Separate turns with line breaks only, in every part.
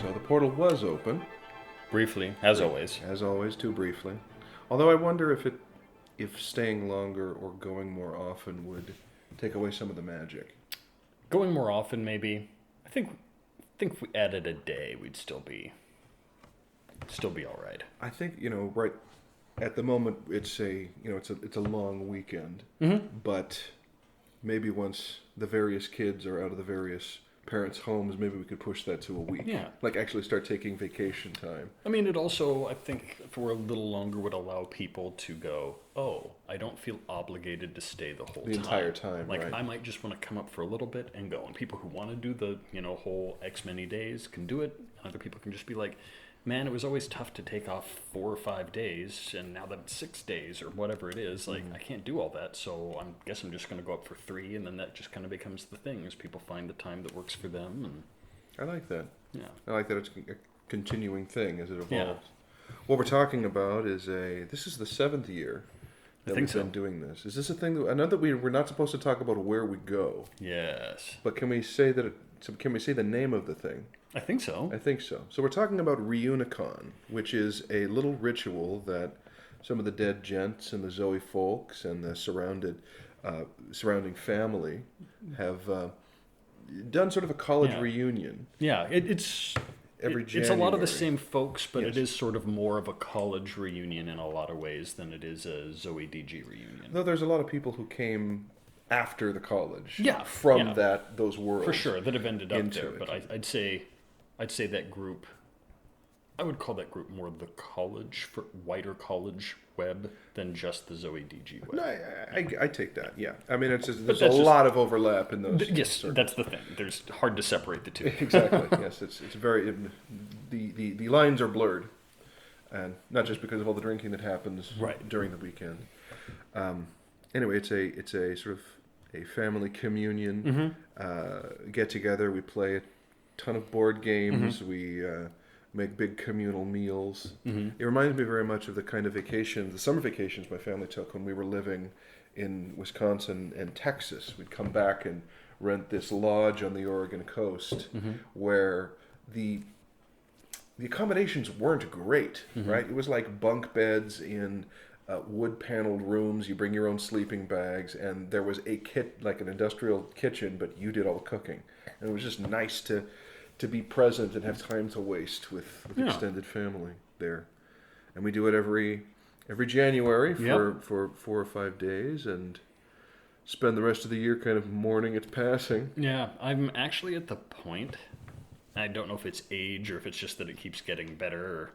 So the portal was open.
Briefly, as always.
As always, too briefly. Although I wonder if staying longer or going more often would take away some of the magic.
Going more often, maybe. I think if we added a day, we'd still be all right.
I think, right at the moment it's a long weekend, but maybe once the various kids are out of the various parents' homes, maybe we could push that to a week.
Yeah.
Like actually start taking vacation time.
I mean, it also, I think, for a little longer would allow people to go, oh, I don't feel obligated to stay the whole time.
The entire time,
like,
right.
I might just want to come up for a little bit and go. And people who want to do the, whole X many days can do it. Other people can just be like, man, it was always tough to take off 4 or 5 days, and now that it's 6 days or whatever it is, like, I can't do all that, so I guess I'm just going to go up for 3, and then that just kind of becomes the thing, as people find the time that works for them. And
I like that.
yeah.
I like that it's a continuing thing as it evolves.
Yeah.
What we're talking about is this is the 7th year that we've been doing this. Is this a thing I know that we're not supposed to talk about where we go.
Yes.
But can we say can we say the name of the thing?
I think so.
I think so. So we're talking about Reunicon, which is a little ritual that some of the dead gents and the Zoe folks and the surrounding family have done sort of a college reunion.
Yeah, it's
every January.
It's a lot of the same folks, but
Yes.
it is sort of more of a college reunion in a lot of ways than it is a Zoe DG reunion.
Though there's a lot of people who came after the college
from
those worlds.
For sure, that have ended up there.
it.
But I'd say that group, I would call that group more the wider college web than just the Zoe DG web.
No, I take that, yeah. I mean, there's a lot of overlap in those.
Yes,
circles.
That's the thing. There's hard to separate the two.
Exactly, yes. It's very, the lines are blurred. And not just because of all the drinking that happens during the weekend. Anyway, it's a sort of a family communion get together. We play a ton of board games. We make big communal meals. It reminds me very much of the kind of the summer vacations my family took when we were living in Wisconsin and Texas. We'd come back and rent this lodge on the Oregon coast where the accommodations weren't great, right? It was like bunk beds in wood-paneled rooms. You bring your own sleeping bags, and there was like an industrial kitchen, but you did all the cooking. And it was just nice to be present and have time to waste with the extended family there. And we do it every January for 4 or 5 days, and spend the rest of the year kind of mourning its passing.
Yeah, I'm actually at the point, I don't know if it's age or if it's just that it keeps getting better or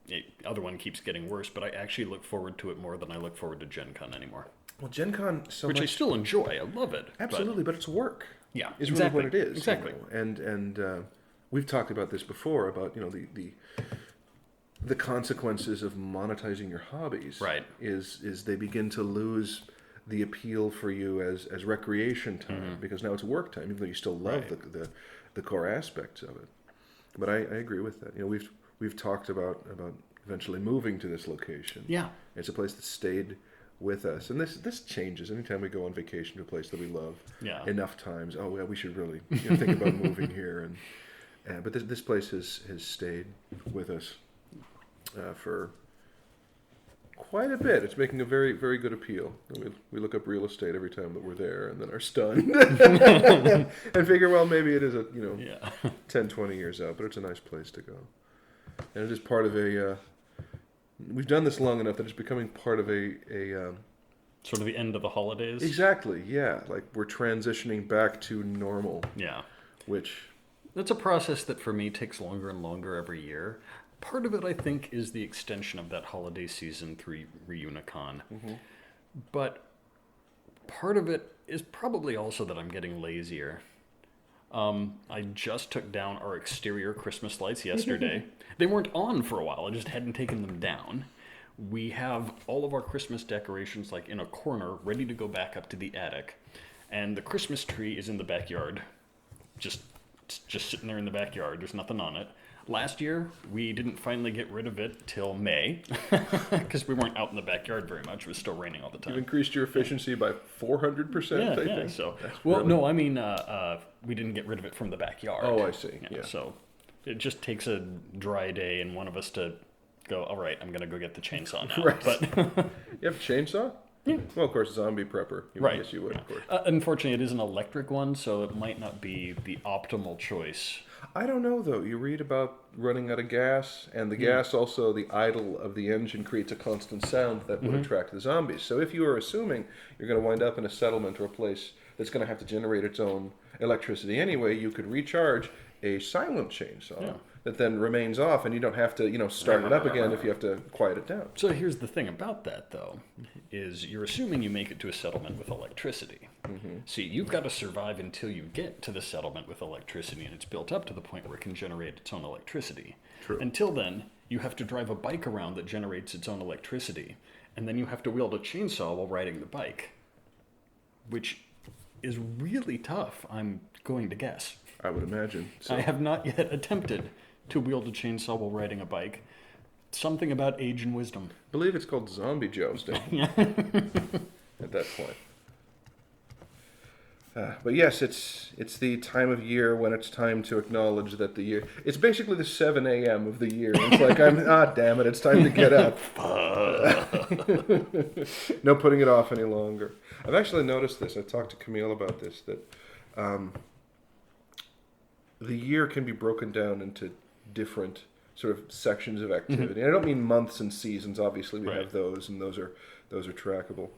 the other one keeps getting worse, but I actually look forward to it more than I look forward to Gen Con anymore.
Well, Gen Con
Which I still enjoy. I love it.
Absolutely, but it's work.
Yeah,
is really what it is.
Exactly.
And we've talked about this before, about the consequences of monetizing your hobbies.
Right.
Is they begin to lose the appeal for you as recreation time, because now it's work time, even though you still love the core aspects of it. But I agree with that. We've talked about eventually moving to this location.
Yeah.
It's a place that stayed with us, and this changes anytime we go on vacation to a place that we love enough times. Oh yeah, we should really think about moving here, and but this place has stayed with us for quite a bit. It's making a very, very good appeal. We look up real estate every time that we're there, and then are stunned and figure, well, maybe it is 10, 20 years out, but it's a nice place to go, and it is part of a. We've done this long enough that it's becoming part of a
sort of the end of the holidays.
Exactly, yeah. Like we're transitioning back to normal.
Yeah.
Which...
That's a process that for me takes longer and longer every year. Part of it, I think, is the extension of that holiday season through Reunicon. But part of it is probably also that I'm getting lazier. I just took down our exterior Christmas lights yesterday. They weren't on for a while. I just hadn't taken them down. We have all of our Christmas decorations like in a corner, ready to go back up to the attic. And the Christmas tree is in the backyard. Just sitting there in the backyard. There's nothing on it. Last year, we didn't finally get rid of it till May because we weren't out in the backyard very much. It was still raining all the time.
You've increased your efficiency by 400%, I think.
So,
That's
well,
really...
no, I mean, we didn't get rid of it from the backyard.
Oh, I see.
So It just takes a dry day and one of us to go, all right, I'm going to go get the chainsaw now.
Right.
But
you have a chainsaw?
Yeah.
Well, of course, zombie prepper.
Right.
Yes, you would, of course.
Unfortunately, it is an electric one, so it might not be the optimal choice.
I don't know, though. You read about running out of gas, and the gas also, the idle of the engine creates a constant sound that would attract the zombies. So if you are assuming you're going to wind up in a settlement or a place that's going to have to generate its own electricity anyway, you could recharge a silent chainsaw that then remains off, and you don't have to, start it up again if you have to quiet it down.
So here's the thing about that, though, is you're assuming you make it to a settlement with electricity. See, you've got to survive until you get to the settlement with electricity, and it's built up to the point where it can generate its own electricity.
True.
Until then, you have to drive a bike around that generates its own electricity, and then you have to wield a chainsaw while riding the bike, which is really tough, I'm going to guess.
I would imagine. So.
I have not yet attempted to wield a chainsaw while riding a bike. Something about age and wisdom.
I believe it's called zombie jousting at that point. But yes, it's the time of year when it's time to acknowledge that the year... It's basically the 7 a.m. of the year. It's like, damn it, it's time to get up. No putting it off any longer. I've actually noticed this. I talked to Camille about this, that the year can be broken down into different sort of sections of activity. And I don't mean months and seasons. Obviously, we have those, and those are trackable.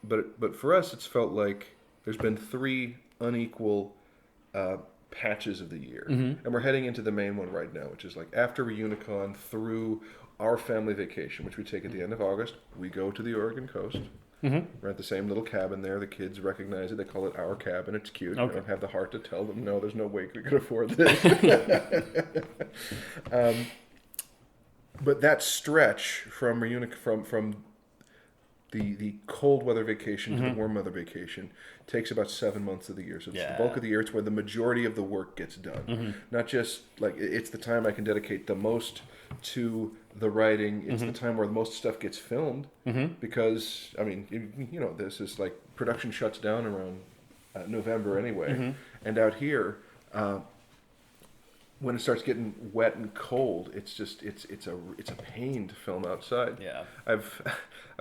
But for us, it's felt like there's been 3 unequal patches of the year, and we're heading into the main one right now, which is like after Reunicon through our family vacation, which we take at the end of August. We go to the Oregon coast. We're at the same little cabin there. The kids recognize it. They call it our cabin. It's cute. I don't have the heart to tell them, no, there's no way we could afford this. But that stretch from the cold weather vacation to the warm weather vacation takes about 7 months of the year. So it's the bulk of the year. It's where the majority of the work gets done. Not just like it's the time I can dedicate the most to the writing. It's the time where the most stuff gets filmed because I mean this is like production shuts down around November anyway, and out here when it starts getting wet and cold, it's a pain to film outside.
Yeah,
I've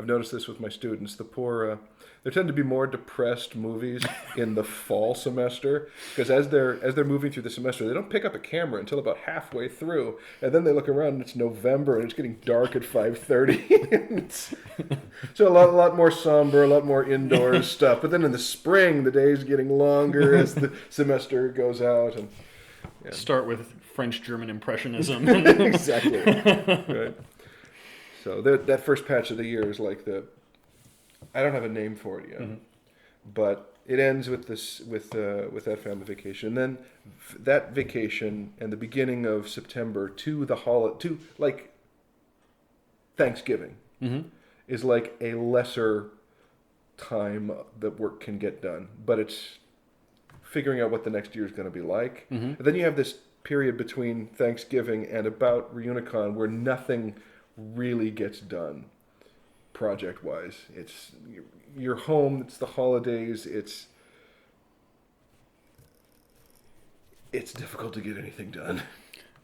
noticed this with my students. The poor there tend to be more depressed movies in the fall semester because as they're moving through the semester, they don't pick up a camera until about halfway through, and then they look around and it's November and it's getting dark at 5:30. So a lot more somber, a lot more indoors stuff. But then in the spring, the day's getting longer as the semester goes out and.
Yeah. Start with French-German Impressionism.
Exactly. Right. So that first patch of the year is like I don't have a name for it yet, but it ends with that family vacation, and then that vacation and the beginning of September to like Thanksgiving is like a lesser time that work can get done, but it's figuring out what the next year is going to be like. And then you have this period between Thanksgiving and about Reunicon where nothing really gets done project-wise. It's you're home, it's the holidays, it's difficult to get anything done.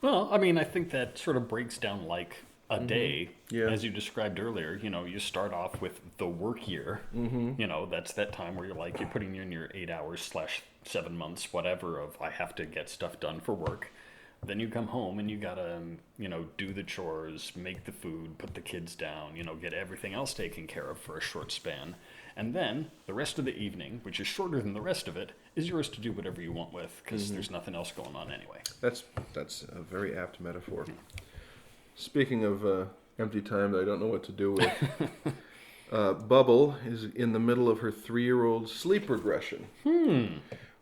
Well, I mean, I think that sort of breaks down like a day, as you described earlier. You start off with the work year. That's that time where you're putting in your 8 hours / 7 months, whatever, of I have to get stuff done for work. Then you come home and you gotta, do the chores, make the food, put the kids down, get everything else taken care of for a short span. And then the rest of the evening, which is shorter than the rest of it, is yours to do whatever you want with, because there's nothing else going on anyway.
That's a very apt metaphor. Speaking of empty time that I don't know what to do with, Bubble is in the middle of her 3-year-old sleep regression,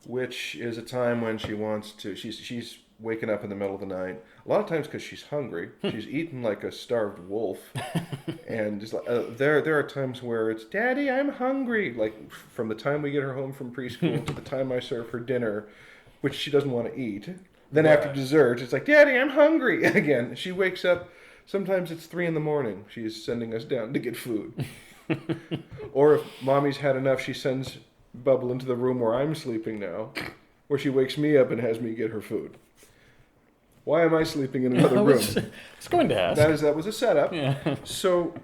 which is a time when she wants to. She's waking up in the middle of the night. A lot of times because she's hungry. She's eaten like a starved wolf, and just there are times where it's Daddy, I'm hungry. Like from the time we get her home from preschool to the time I serve her dinner, which she doesn't want to eat. Then after dessert, it's like, Daddy, I'm hungry again. She wakes up. Sometimes it's 3 a.m. She's sending us down to get food. Or if Mommy's had enough, she sends Bubble into the room where I'm sleeping now, where she wakes me up and has me get her food. Why am I sleeping in another room?
It's going to ask.
That was a setup.
Yeah.
So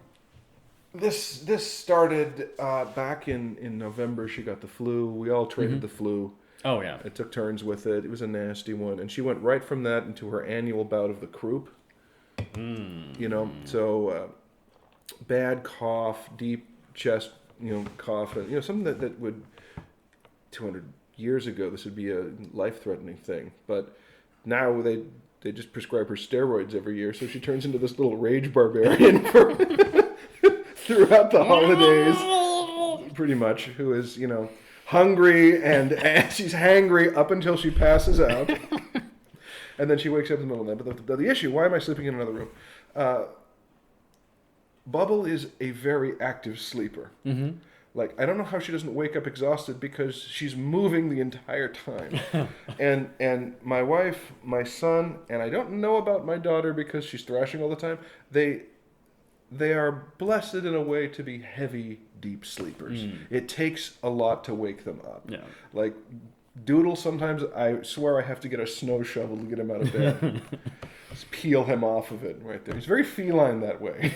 this started back in November. She got the flu. We all traded the flu.
Oh, yeah.
I took turns with it. It was a nasty one. And she went right from that into her annual bout of the croup. You know, so bad cough, deep chest, cough. And, something that would, 200 years ago, this would be a life-threatening thing. But now they just prescribe her steroids every year. So she turns into this little rage barbarian throughout the holidays, pretty much, who is, hungry and she's hangry up until she passes out. And then she wakes up in the middle of the night. But the issue, why am I sleeping in another room? Bubble is a very active sleeper. Mm-hmm. Like, I don't know how she doesn't wake up exhausted because she's moving the entire time. and my wife, my son, and I don't know about my daughter because she's thrashing all the time. They are blessed in a way to be heavy, deep sleepers. It takes a lot to wake them up. Yeah. Like, Doodle, sometimes I swear I have to get a snow shovel to get him out of bed. Just peel him off of it right there. He's very feline that way.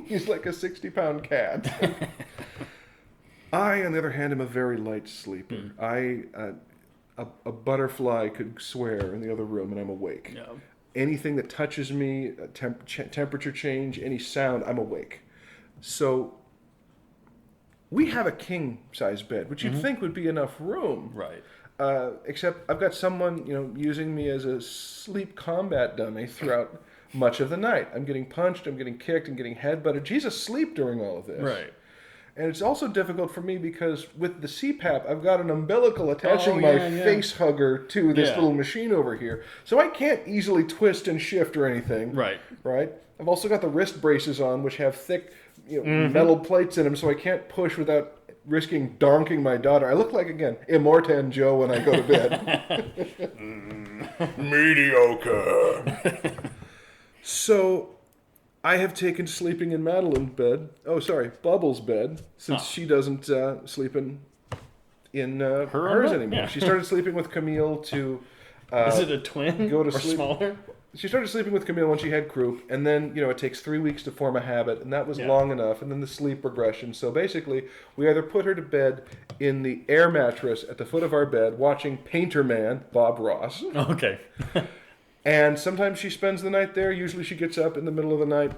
He's like a 60-pound cat. I, on the other hand, am a very light sleeper. A butterfly could swear in the other room and I'm awake. Yeah. Anything that touches me, temperature change, any sound, I'm awake. So we have a king-size bed, which you'd think would be enough room. Right. Except I've got someone, using me as a sleep combat dummy throughout much of the night. I'm getting punched, I'm getting kicked, I'm getting headbutted. She's asleep during all of this. Right. And it's also difficult for me because with the CPAP, I've got an umbilical attaching my face hugger to this little machine over here. So I can't easily twist and shift or anything. Right. Right? I've also got the wrist braces on, which have thick metal plates in them, so I can't push without risking donking my daughter. I look like, again, Immortan Joe when I go to bed. Mediocre. So I have taken sleeping in Madeline's bed. Oh, sorry, Bubbles' bed, since she doesn't sleep in hers anymore. Yeah. She started sleeping with Camille to...
Is it a twin
go to
or
sleep.
Smaller?
She started sleeping with Camille when she had croup, and then, it takes 3 weeks to form a habit, and that was long enough, and then the sleep progression. So basically, we either put her to bed in the air mattress at the foot of our bed, watching Painter Man, Bob Ross.
Okay.
And sometimes she spends the night there. Usually she gets up in the middle of the night.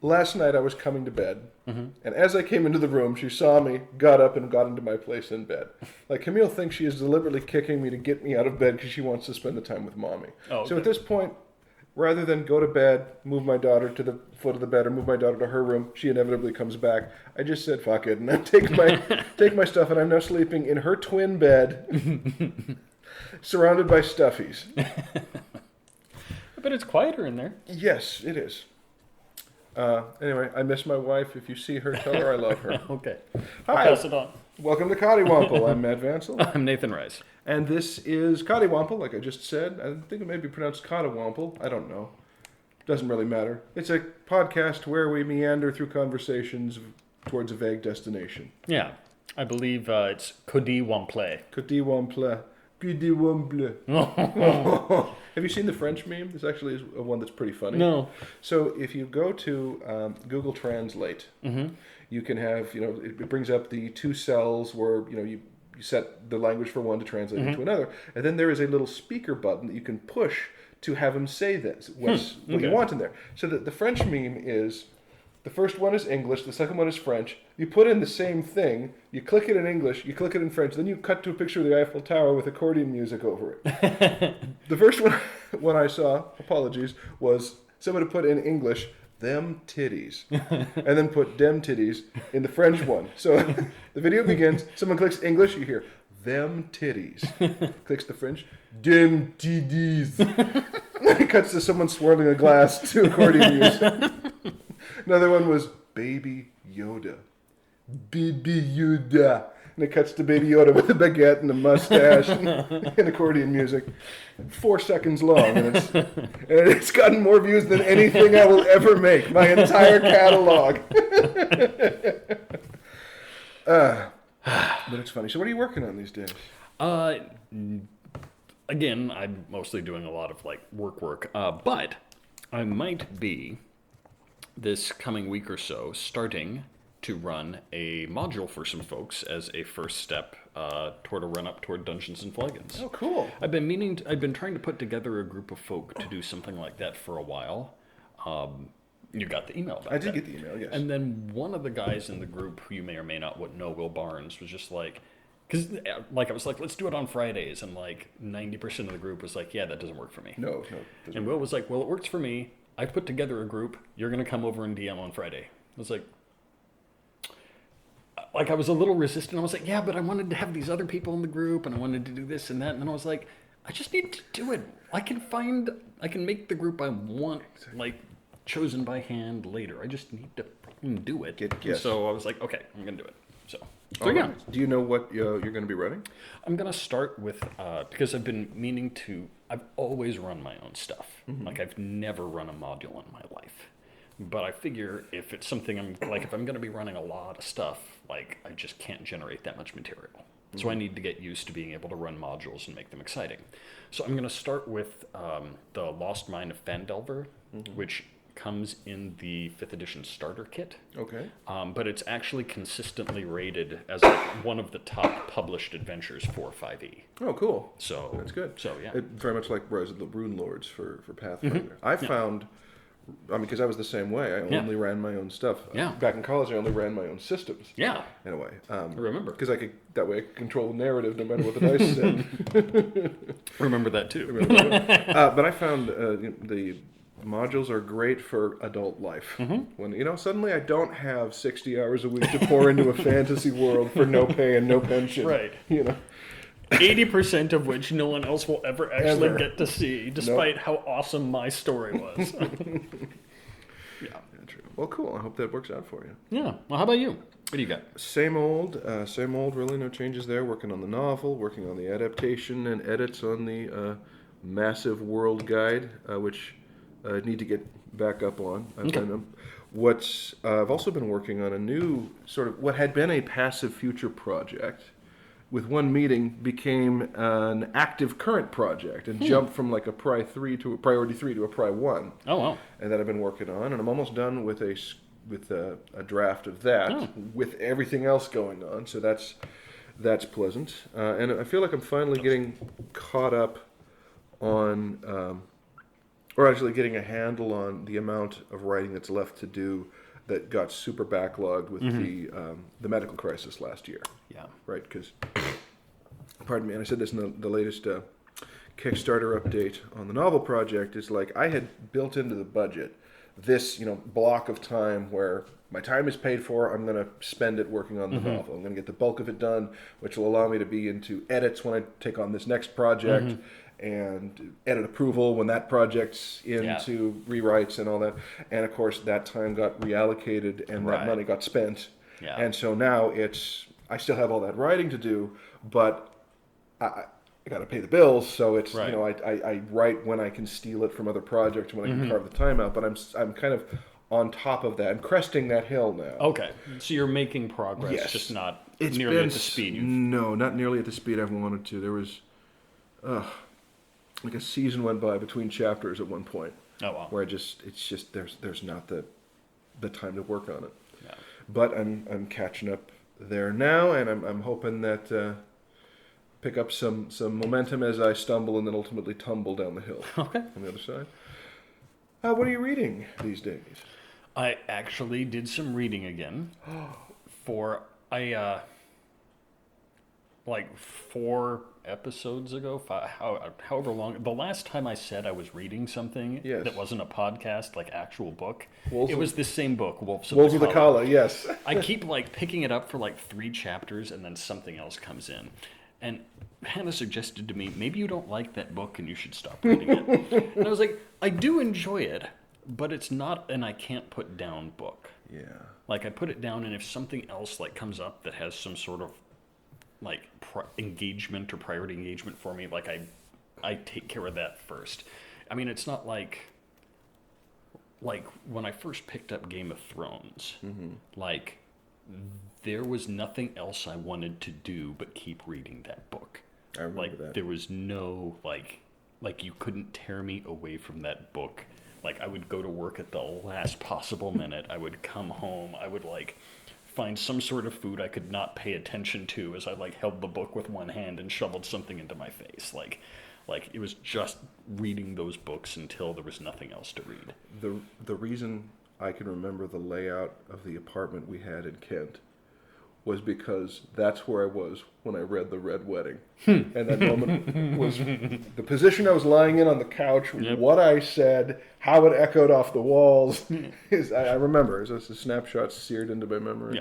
Last night I was coming to bed, and as I came into the room, she saw me, got up, and got into my place in bed. Like, Camille thinks she is deliberately kicking me to get me out of bed because she wants to spend the time with Mommy. Oh, okay. So at this point, rather than go to bed, move my daughter to the foot of the bed, or move my daughter to her room, she inevitably comes back. I just said, fuck it, and I take my stuff, and I'm now sleeping in her twin bed, surrounded by stuffies.
But it's quieter in there.
Yes, it is. Anyway, I miss my wife. If you see her, tell her I love her.
Okay. I'll pass it on.
Welcome to Coddiwomple. I'm Matt Vancil.
I'm Nathan Rice.
And this is Coddiwomple, like I just said. I think it may be pronounced Coddiwomple. I don't know. Doesn't really matter. It's a podcast where we meander through conversations towards a vague destination.
Yeah. I believe it's Coddiwomple.
Coddiwomple. Coddiwomple. Have you seen the French meme? This actually is one that's pretty funny.
No.
So if you go to Google Translate, you can have, it brings up the two cells where, you set the language for one to translate into another. And then there is a little speaker button that you can push to have them say this, what you want in there. So the French meme is, the first one is English, the second one is French. You put in the same thing, you click it in English, you click it in French, then you cut to a picture of the Eiffel Tower with accordion music over it. The first one I saw, apologies, was somebody put in English, them titties, and then put dem titties in the French one. So the video begins, someone clicks English, you hear, them titties. Clicks the French, dem titties. Then it cuts to someone swirling a glass to accordion music. Another one was Baby Yoda. Baby Yoda. And it cuts to Baby Yoda with a baguette and a mustache and accordion music. 4 seconds long. And it's gotten more views than anything I will ever make. My entire catalog. But it's funny. So what are you working on these days?
again, I'm mostly doing a lot of like work, but I might be this coming week or so starting to run a module for some folks as a first step toward a run up toward Dungeons and Flagons.
Oh, cool.
I've been trying to put together a group of folk to do something like that for a while. You got the email about
I did
that.
get the email, yes.
And then one of the guys in the group, who you may or may not know, Will Barnes, was just like, because like I was like, let's do it on Fridays, and like 90% of the group was like, yeah, that doesn't work for me.
No.
And Will was like, well, it works for me. I've put together a group. You're going to come over and DM on Friday. I was like I was a little resistant. I was like, yeah, but I wanted to have these other people in the group, and I wanted to do this and that. And then I was like, I just need to do it. I can make the group I want, like, chosen by hand later. I just need to do it.
Yes.
So I was like, okay, I'm going to do it. So
yeah. Do you know what you're going to be running?
I'm going to start with, because I've been meaning to, I've always run my own stuff. Mm-hmm. Like, I've never run a module in my life. But I figure if it's something if I'm going to be running a lot of stuff, like, I just can't generate that much material. Mm-hmm. So I need to get used to being able to run modules and make them exciting. So I'm going to start with the Lost Mine of Phandelver, mm-hmm. which comes in the 5th edition starter kit.
Okay.
But it's actually consistently rated as like one of the top published adventures for 5e.
Oh, cool.
So
that's good.
So yeah,
very much like Rise of the Rune Lords for Pathfinder. Mm-hmm. I found, because I was the same way. I only ran my own stuff.
Yeah.
Back in college, I only ran my own systems.
Yeah.
In a way.
I remember.
Because I could control the narrative no matter what the dice said.
Remember that too.
But I found the modules are great for adult life. Mm-hmm. When suddenly I don't have 60 hours a week to pour into a fantasy world for no pay and no pension.
Right. 80% of which no one else will ever actually get to see, despite how awesome my story was.
Yeah, true. Well, cool. I hope that works out for you.
Yeah. Well, how about you? What do you got?
Same old. Really, no changes there. Working on the novel, working on the adaptation and edits on the massive world guide, which I need to get back up on. I've also been working on a new sort of what had been a passive future project. With one meeting, became an active current project and jumped from like a priority 3 to a pri 1. Oh wow! And that I've been working on, and I'm almost done with a draft of that with everything else going on. So that's pleasant, and I feel like I'm finally getting caught up on, or actually getting a handle on the amount of writing that's left to do. That got super backlogged with the medical crisis last year.
Yeah.
Right, because, pardon me, and I said this in the latest Kickstarter update on the novel project, is like I had built into the budget this, block of time where my time is paid for, I'm going to spend it working on the novel. I'm going to get the bulk of it done, which will allow me to be into edits when I take on this next project. And edit approval when that project's into rewrites and all that. And, of course, that time got reallocated and that money got spent. Yeah. And so now I still have all that writing to do, but I got to pay the bills. So it's, I write when I can steal it from other projects, when I can carve the time out. But I'm kind of on top of that. I'm cresting that hill now.
Okay. So you're making progress, just not nearly at the speed
No, not nearly at the speed I've wanted to. There was... like a season went by between chapters at one point.
Oh wow!
Where it's just there's not the time to work on it.
Yeah.
But I'm catching up there now, and I'm hoping that pick up some momentum as I stumble and then ultimately tumble down the hill.
Okay.
On the other side. What are you reading these days?
I actually did some reading again. Like 4 episodes ago, however long. The last time I said I was reading something that wasn't a podcast, like actual book, it was this same book, Wolves of the Kala.
Yes.
I keep picking it up for 3 chapters, and then something else comes in. And Hannah suggested to me, maybe you don't like that book and you should stop reading it. And I was like, I do enjoy it, but it's not an I can't put down book.
Yeah.
I put it down, and if something else comes up that has some sort of engagement or priority engagement for me, I take care of that first. I mean, it's not like when I first picked up Game of Thrones, there was nothing else I wanted to do but keep reading that book.
I remember
like,
that.
there was no, like you couldn't tear me away from that book. Like, I would go to work at the last possible minute. I would come home. I would, like, find some sort of food I could not pay attention to as I, like, held the book with one hand and shoveled something into my face. Like it was just reading those books until there was nothing else to read.
The reason I can remember the layout of the apartment we had in Kent was because that's where I was when I read The Red Wedding. And that moment was the position I was lying in on the couch, what I said, how it echoed off the walls. I remember. It's just a snapshot seared into my memory.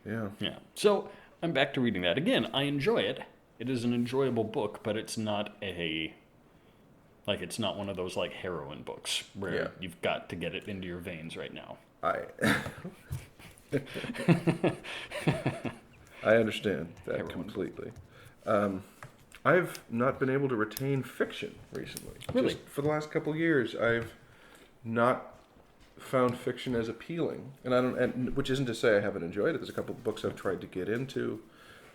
Yeah.
So I'm back to reading that. Again, I enjoy it. It is an enjoyable book, but it's not it's not one of those, like, heroin books where you've got to get it into your veins right now.
I understand that completely. I've not been able to retain fiction recently.
Really?
Just for the last couple of years, I've not found fiction as appealing, and which isn't to say I haven't enjoyed it. There's a couple of books I've tried to get into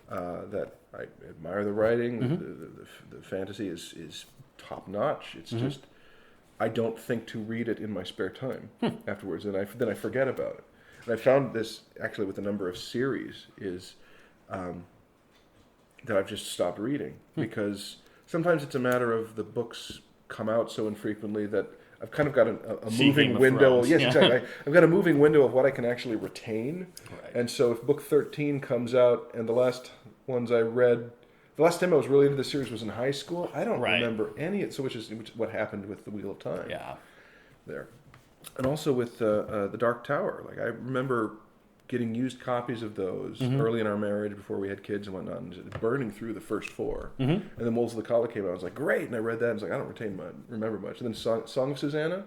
that I admire the writing. The fantasy is top notch. It's just I don't think to read it in my spare time afterwards, and then I forget about it. And I found this actually with a number of series is that I've just stopped reading because sometimes it's a matter of the books come out so infrequently that I've kind of got a moving window. Yes, exactly. I've got a moving window of what I can actually retain. Right. And so if book 13 comes out and the last ones I read, the last time I was really into the series was in high school. I don't remember any. So which is what happened with The Wheel of Time. Yeah. There. And also with The Dark Tower. Like, I remember getting used copies of those early in our marriage before we had kids and whatnot, and burning through the first four. And then Wolves of the Calla came out. I was like, great. And I read that and I was like, I don't remember much. And then Song of Susanna.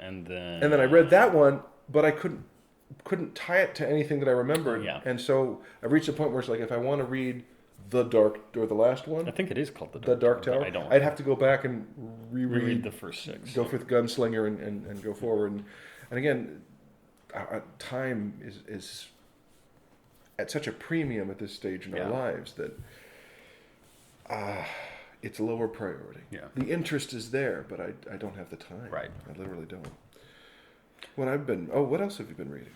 And then I read that one, but I couldn't tie it to anything that I remembered. And so I reached a point where it's like, if I want to read The last one,
I think it is called
The Dark Tower. I'd have to go back and reread
the first six.
Go with Gunslinger and go forward. And again, time is at such a premium at this stage in our lives that it's a lower priority. Yeah. The interest is there, but I don't have the time. Right. I literally don't. What else have you been reading?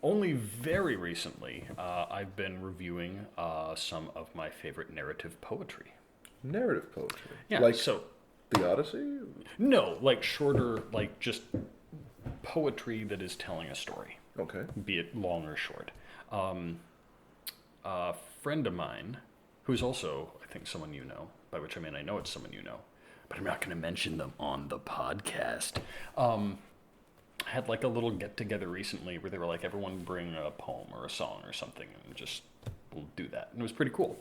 Only very recently, I've been reviewing some of my favorite narrative poetry.
Narrative poetry?
Yeah.
Like the Odyssey?
No, like shorter, like just poetry that is telling a story.
Okay.
Be it long or short. A friend of mine, who's also, I think, someone you know, by which I mean I know it's someone you know, but I'm not going to mention them on the podcast, had like a little get-together recently where they were like, everyone bring a poem or a song or something, and just we'll do that. And it was pretty cool.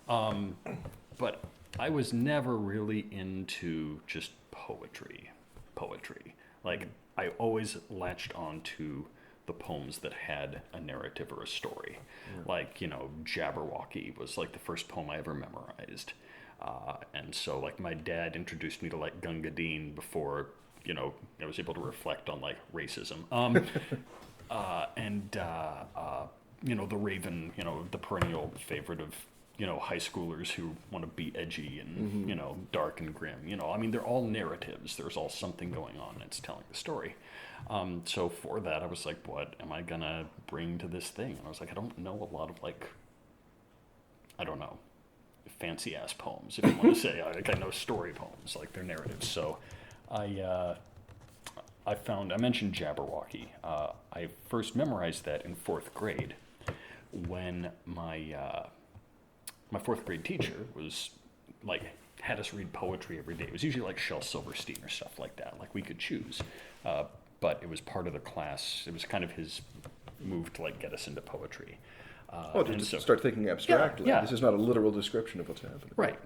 But I was never really into just poetry. Like, I always latched on to the poems that had a narrative or a story. Yeah. Like, Jabberwocky was like the first poem I ever memorized. And so, like, my dad introduced me to, like, Gunga Din before, I was able to reflect on, like, racism. The Raven, the perennial favorite of, high schoolers who want to be edgy and, dark and grim. I mean, they're all narratives. There's all something going on. And it's telling the story. So for that, I was like, what am I going to bring to this thing? And I was like, I don't know a lot of, like, I don't know, fancy-ass poems, if you want to say. I know story poems, like they're narratives. So I mentioned Jabberwocky. I first memorized that in 4th grade when my 4th grade teacher was like had us read poetry every day. It was usually like Shel Silverstein or stuff like that. Like we could choose, but it was part of the class. It was kind of his move to like get us into poetry.
Start thinking abstractly. Yeah. This is not a literal description of what's happening.
Right.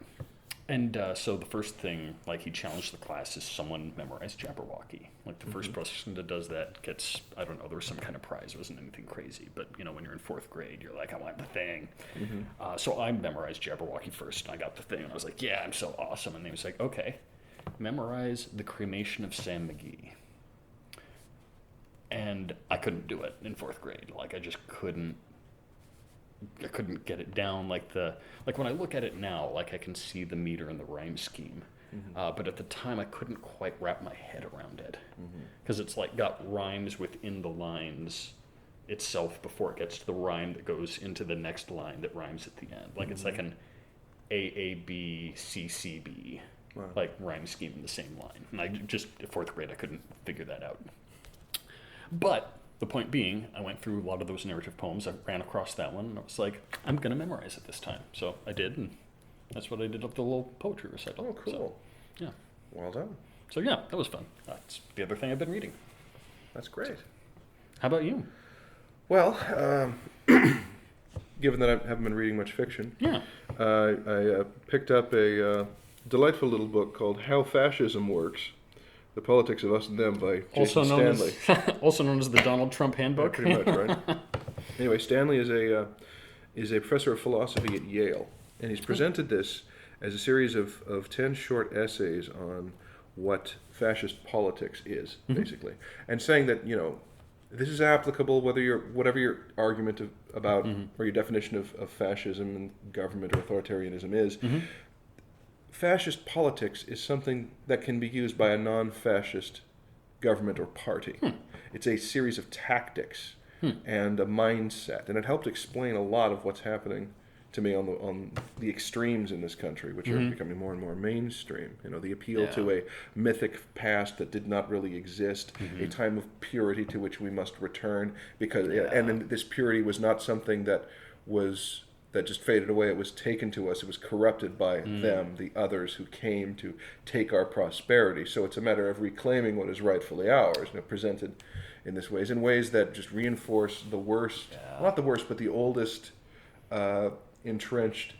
And so the first thing, like, he challenged the class is someone memorize Jabberwocky. Like, the first person that does that gets, I don't know, there was some kind of prize. It wasn't anything crazy. But, when you're in 4th grade, you're like, I want the thing. So I memorized Jabberwocky first, and I got the thing. And I was like, yeah, I'm so awesome. And he was like, okay, memorize The Cremation of Sam McGee. And I couldn't do it in 4th grade. Like, I just couldn't couldn't get it down like when I look at it now, like I can see the meter and the rhyme scheme. But at the time, I couldn't quite wrap my head around it because it's like got rhymes within the lines itself before it gets to the rhyme that goes into the next line that rhymes at the end. Like it's like an AABCCB, like rhyme scheme in the same line. And I just, at fourth grade, I couldn't figure that out. But the point being, I went through a lot of those narrative poems. I ran across that one, and I was like, I'm going to memorize it this time. So I did, and that's what I did up the little poetry recital.
Oh, cool.
So, yeah.
Well done.
So, yeah, that was fun. That's the other thing I've been reading.
That's great.
How about you?
Well, given that I haven't been reading much fiction, I picked up a delightful little book called How Fascism Works, The Politics of Us and Them by Jason Stanley.
Also known as the Donald Trump Handbook.
Yeah, pretty much, right? Anyway, Stanley is a professor of philosophy at Yale, and he's presented this as a series of 10 short essays on what fascist politics is, basically, and saying that, this is applicable whatever your argument about or your definition of fascism and government or authoritarianism is. Fascist politics is something that can be used by a non-fascist government or party. It's a series of tactics and a mindset, and it helped explain a lot of what's happening to me on the extremes in this country, which are becoming more and more mainstream. The appeal to a mythic past that did not really exist, a time of purity to which we must return, because and then this purity was not something that just faded away. It was taken to us. It was corrupted by them, the others who came to take our prosperity. So it's a matter of reclaiming what is rightfully ours, presented in ways that just reinforce the worst, not the worst, but the oldest entrenched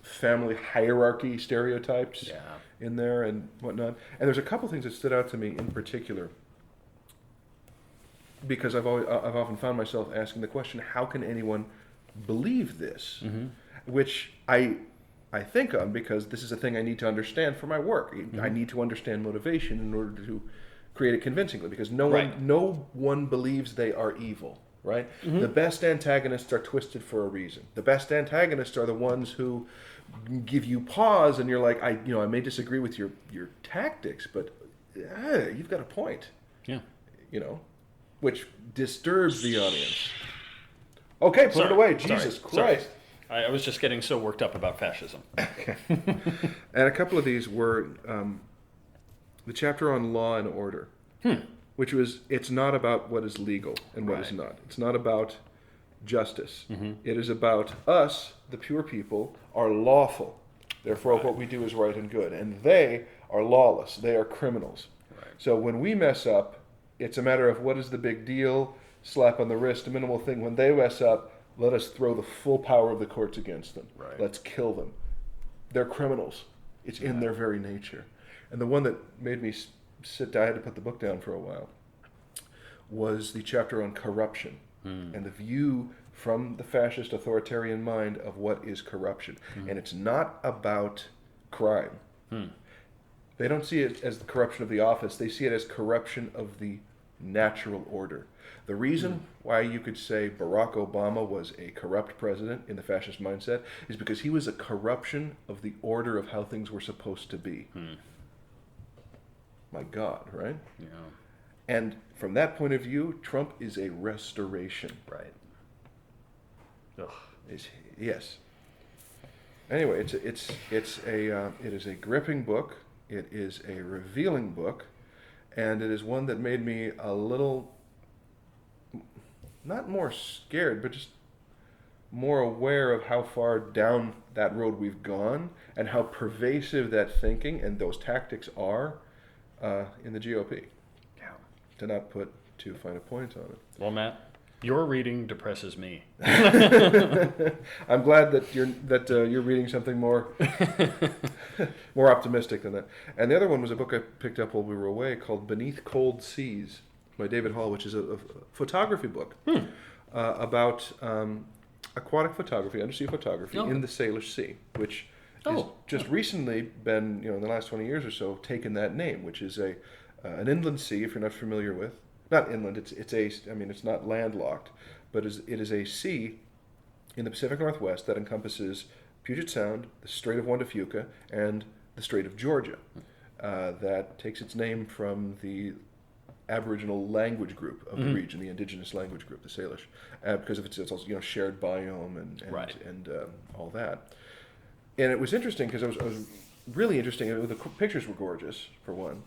family hierarchy stereotypes in there and whatnot. And there's a couple things that stood out to me in particular, because I've often found myself asking the question, how can anyone believe this? Which I think of because this is a thing I need to understand for my work. I need to understand motivation in order to create it convincingly, because no one believes they are evil. Right? The best antagonists are twisted for a reason. The best antagonists are the ones who give you pause, and you're like, I may disagree with your tactics, but you've got a point. Yeah. Which disturbs the audience. Okay, put it away. Jesus Christ.
I was just getting so worked up about fascism.
Okay. And a couple of these were the chapter on law and order. Which was, it's not about what is legal and what is not. It's not about justice. It is about us, the pure people, are lawful. Therefore, what we do is right and good. And they are lawless. They are criminals. So when we mess up, it's a matter of what is the big deal, slap on the wrist, a minimal thing. When they mess up, let us throw the full power of the courts against them. Let's kill them. They're criminals. It's in their very nature. And the one that made me sit down, I had to put the book down for a while, was the chapter on corruption and the view from the fascist authoritarian mind of what is corruption. And it's not about crime. They don't see it as the corruption of the office. They see it as corruption of the natural order. The reason why you could say Barack Obama was a corrupt president in the fascist mindset is because he was a corruption of the order of how things were supposed to be. My God, right? Yeah. And from that point of view, Trump is a restoration. Right. Ugh. Yes. Anyway, it is a gripping book. It is a revealing book, and it is one that made me a little, not more scared, but just more aware of how far down that road we've gone and how pervasive that thinking and those tactics are in the GOP. Yeah. To not put too fine a point on it.
Well, Matt, your reading depresses me.
I'm glad that you're reading something more more optimistic than that. And the other one was a book I picked up while we were away called Beneath Cold Seas by David Hall, which is a photography book about aquatic photography, undersea photography in the Salish Sea, which has just recently been, in the last 20 years or so, taken that name, which is an inland sea, if you're not familiar with. Not inland, it's not landlocked, but it is a sea in the Pacific Northwest that encompasses Puget Sound, the Strait of Juan de Fuca, and the Strait of Georgia. That takes its name from the Aboriginal language group of the region, the indigenous language group, the Salish, because of its also shared biome and all that. And it was interesting because I was really interesting. The pictures were gorgeous, for one.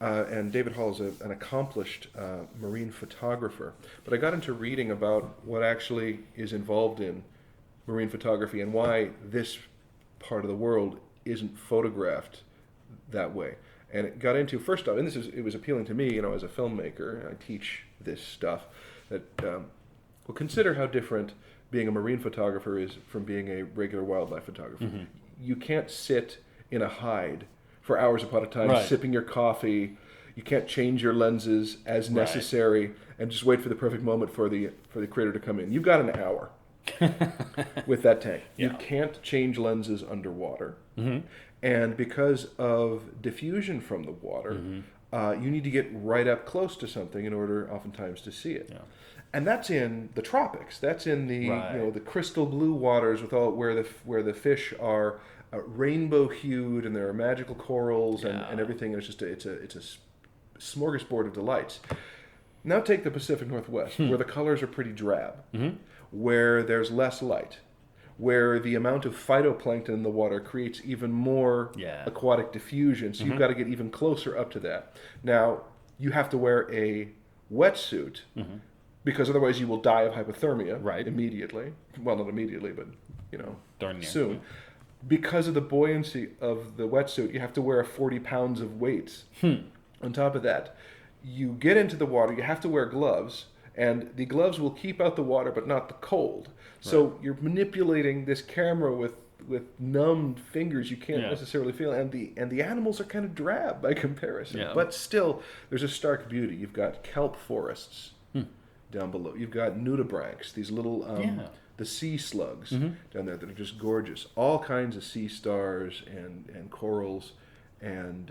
And David Hall is an accomplished marine photographer. But I got into reading about what actually is involved in marine photography and why this part of the world isn't photographed that way. And it got into, first off, and it was appealing to me, as a filmmaker, and I teach this stuff, that, well, consider how different being a marine photographer is from being a regular wildlife photographer. Mm-hmm. You can't sit in a hide for hours upon a time, sipping your coffee. You can't change your lenses as necessary and just wait for the perfect moment for the creator to come in. You've got an hour with that tank. Yeah. You can't change lenses underwater. Mm-hmm. And because of diffusion from the water, you need to get right up close to something in order oftentimes to see it. Yeah. And that's in the tropics. That's in the the crystal blue waters where the fish are rainbow hued and there are magical corals and everything. And it's a smorgasbord of delights. Now take the Pacific Northwest, where the colors are pretty drab, where there's less light, where the amount of phytoplankton in the water creates even more aquatic diffusion. So you've got to get even closer up to that. Now you have to wear a wetsuit. Because otherwise you will die of hypothermia immediately. Well, not immediately, but
darn near.
Soon. Because of the buoyancy of the wetsuit, you have to wear 40 pounds of weights. On top of that, you get into the water, you have to wear gloves, and the gloves will keep out the water, but not the cold. So you're manipulating this camera with numbed fingers you can't necessarily feel, and the animals are kind of drab by comparison. Yeah. But still, there's a stark beauty. You've got kelp forests down below. You've got nudibranchs, these little the sea slugs down there that are just gorgeous. All kinds of sea stars and corals and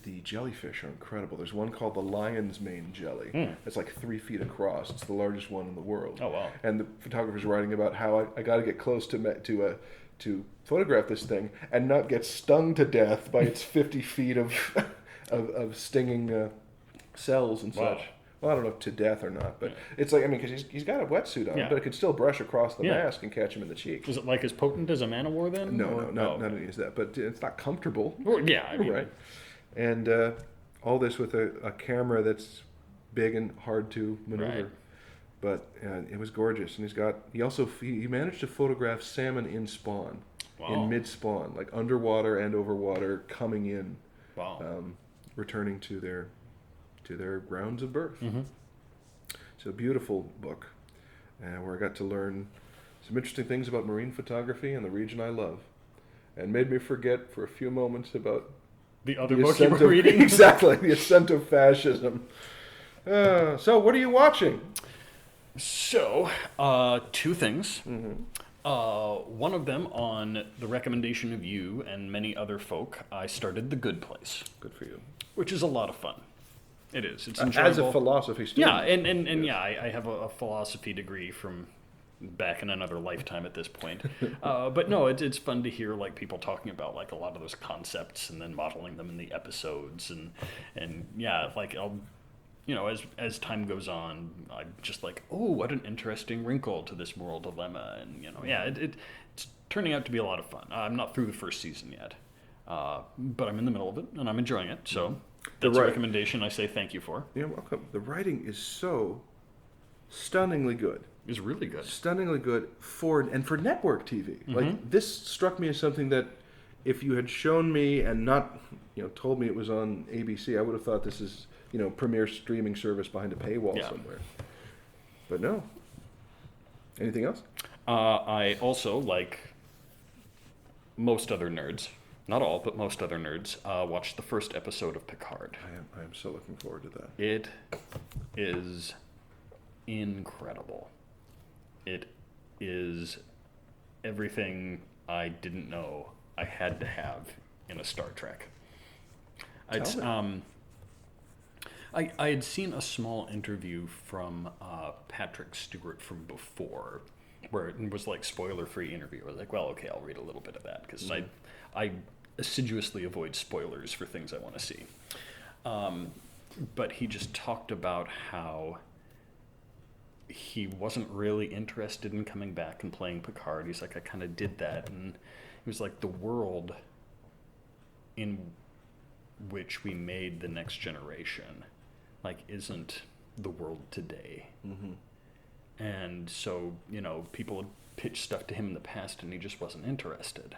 the jellyfish are incredible. There's one called the lion's mane jelly. It's like 3 feet across. It's the largest one in the world. Oh wow! And the photographer's writing about how I got to get close to photograph this thing and not get stung to death by its 50 feet of stinging cells and such. Well, I don't know if to death or not, but it's like, because he's got a wetsuit on, but it could still brush across the mask and catch him in the cheek.
Is it like as potent as a Man-O-War then?
No, not any of that, but it's not comfortable.
Well, right.
And all this with a camera that's big and hard to maneuver. Right. But it was gorgeous, and he managed to photograph salmon in spawn, in mid-spawn, like underwater and over water, coming in, returning to their grounds of birth. It's a beautiful book, where I got to learn some interesting things about marine photography and the region I love, and made me forget for a few moments about
the other book you were reading.
Exactly, the ascent of fascism. So what are you watching?
So, 2 things. One of them, on the recommendation of you and many other folk, I started The Good Place.
Good for you.
Which is a lot of fun. It is. It's enjoyable.
As a philosophy student.
Yeah, and I have a philosophy degree from back in another lifetime at this point. But no, it's fun to hear people talking about a lot of those concepts and then modeling them in the episodes and I'll as time goes on, I'm just what an interesting wrinkle to this moral dilemma, and it's turning out to be a lot of fun. I'm not through the first season yet, but I'm in the middle of it and I'm enjoying it. So. That's a recommendation I say thank you for.
You're welcome. The writing is so stunningly good.
It's really good.
Stunningly good for network TV. This struck me as something that if you had shown me and not told me it was on ABC, I would have thought this is premier streaming service behind a paywall somewhere. But no. Anything else?
I also, like most other nerds, not all, but most other nerds, watched the first episode of Picard.
I am so looking forward to that.
It is incredible. It is everything I didn't know I had to have in a Star Trek. I had seen a small interview from Patrick Stewart from before, where it was like spoiler-free interview. I was like, well, okay, I'll read a little bit of that because I assiduously avoid spoilers for things I want to see. But he just talked about how he wasn't really interested in coming back and playing Picard. He's like, I kind of did that. And he was like, the world in which we made the Next Generation, like, isn't the world today. Mm-hmm. And so, people had pitched stuff to him in the past and he just wasn't interested.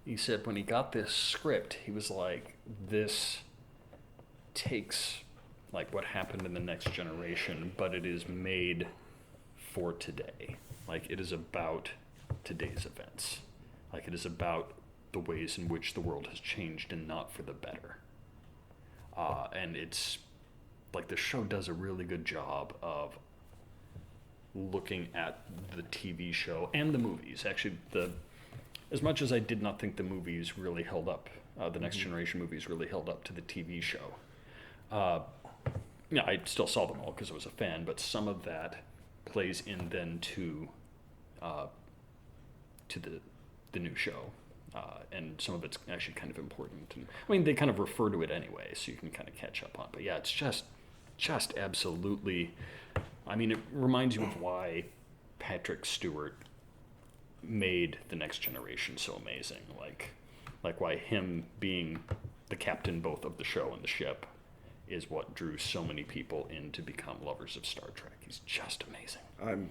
He said when he got this script, he was like, this takes like what happened in the Next Generation, but it is made for today. Like, it is about today's events. Like, it is about the ways in which the world has changed and not for the better. And it's like the show does a really good job of looking at the TV show and the movies. Actually, as much as I did not think the movies really held up, the Next Generation movies really held up to the TV show. I still saw them all because I was a fan, but some of that plays in then to the new show, and some of it's actually kind of important. And I mean, they kind of refer to it anyway, so you can kind of catch up on. But yeah, it's just absolutely. I mean, it reminds you of why Patrick Stewart made the Next Generation so amazing. Like why him being the captain both of the show and the ship is what drew so many people in to become lovers of Star Trek. He's just amazing.
I'm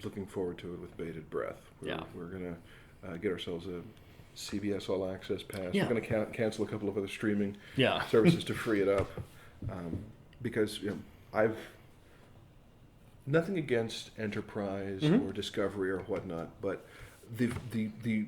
looking forward to it with bated breath. We're going to get ourselves a CBS All Access pass. Yeah. We're going to cancel a couple of other streaming services to free it up. Because I've nothing against Enterprise or Discovery or whatnot, but the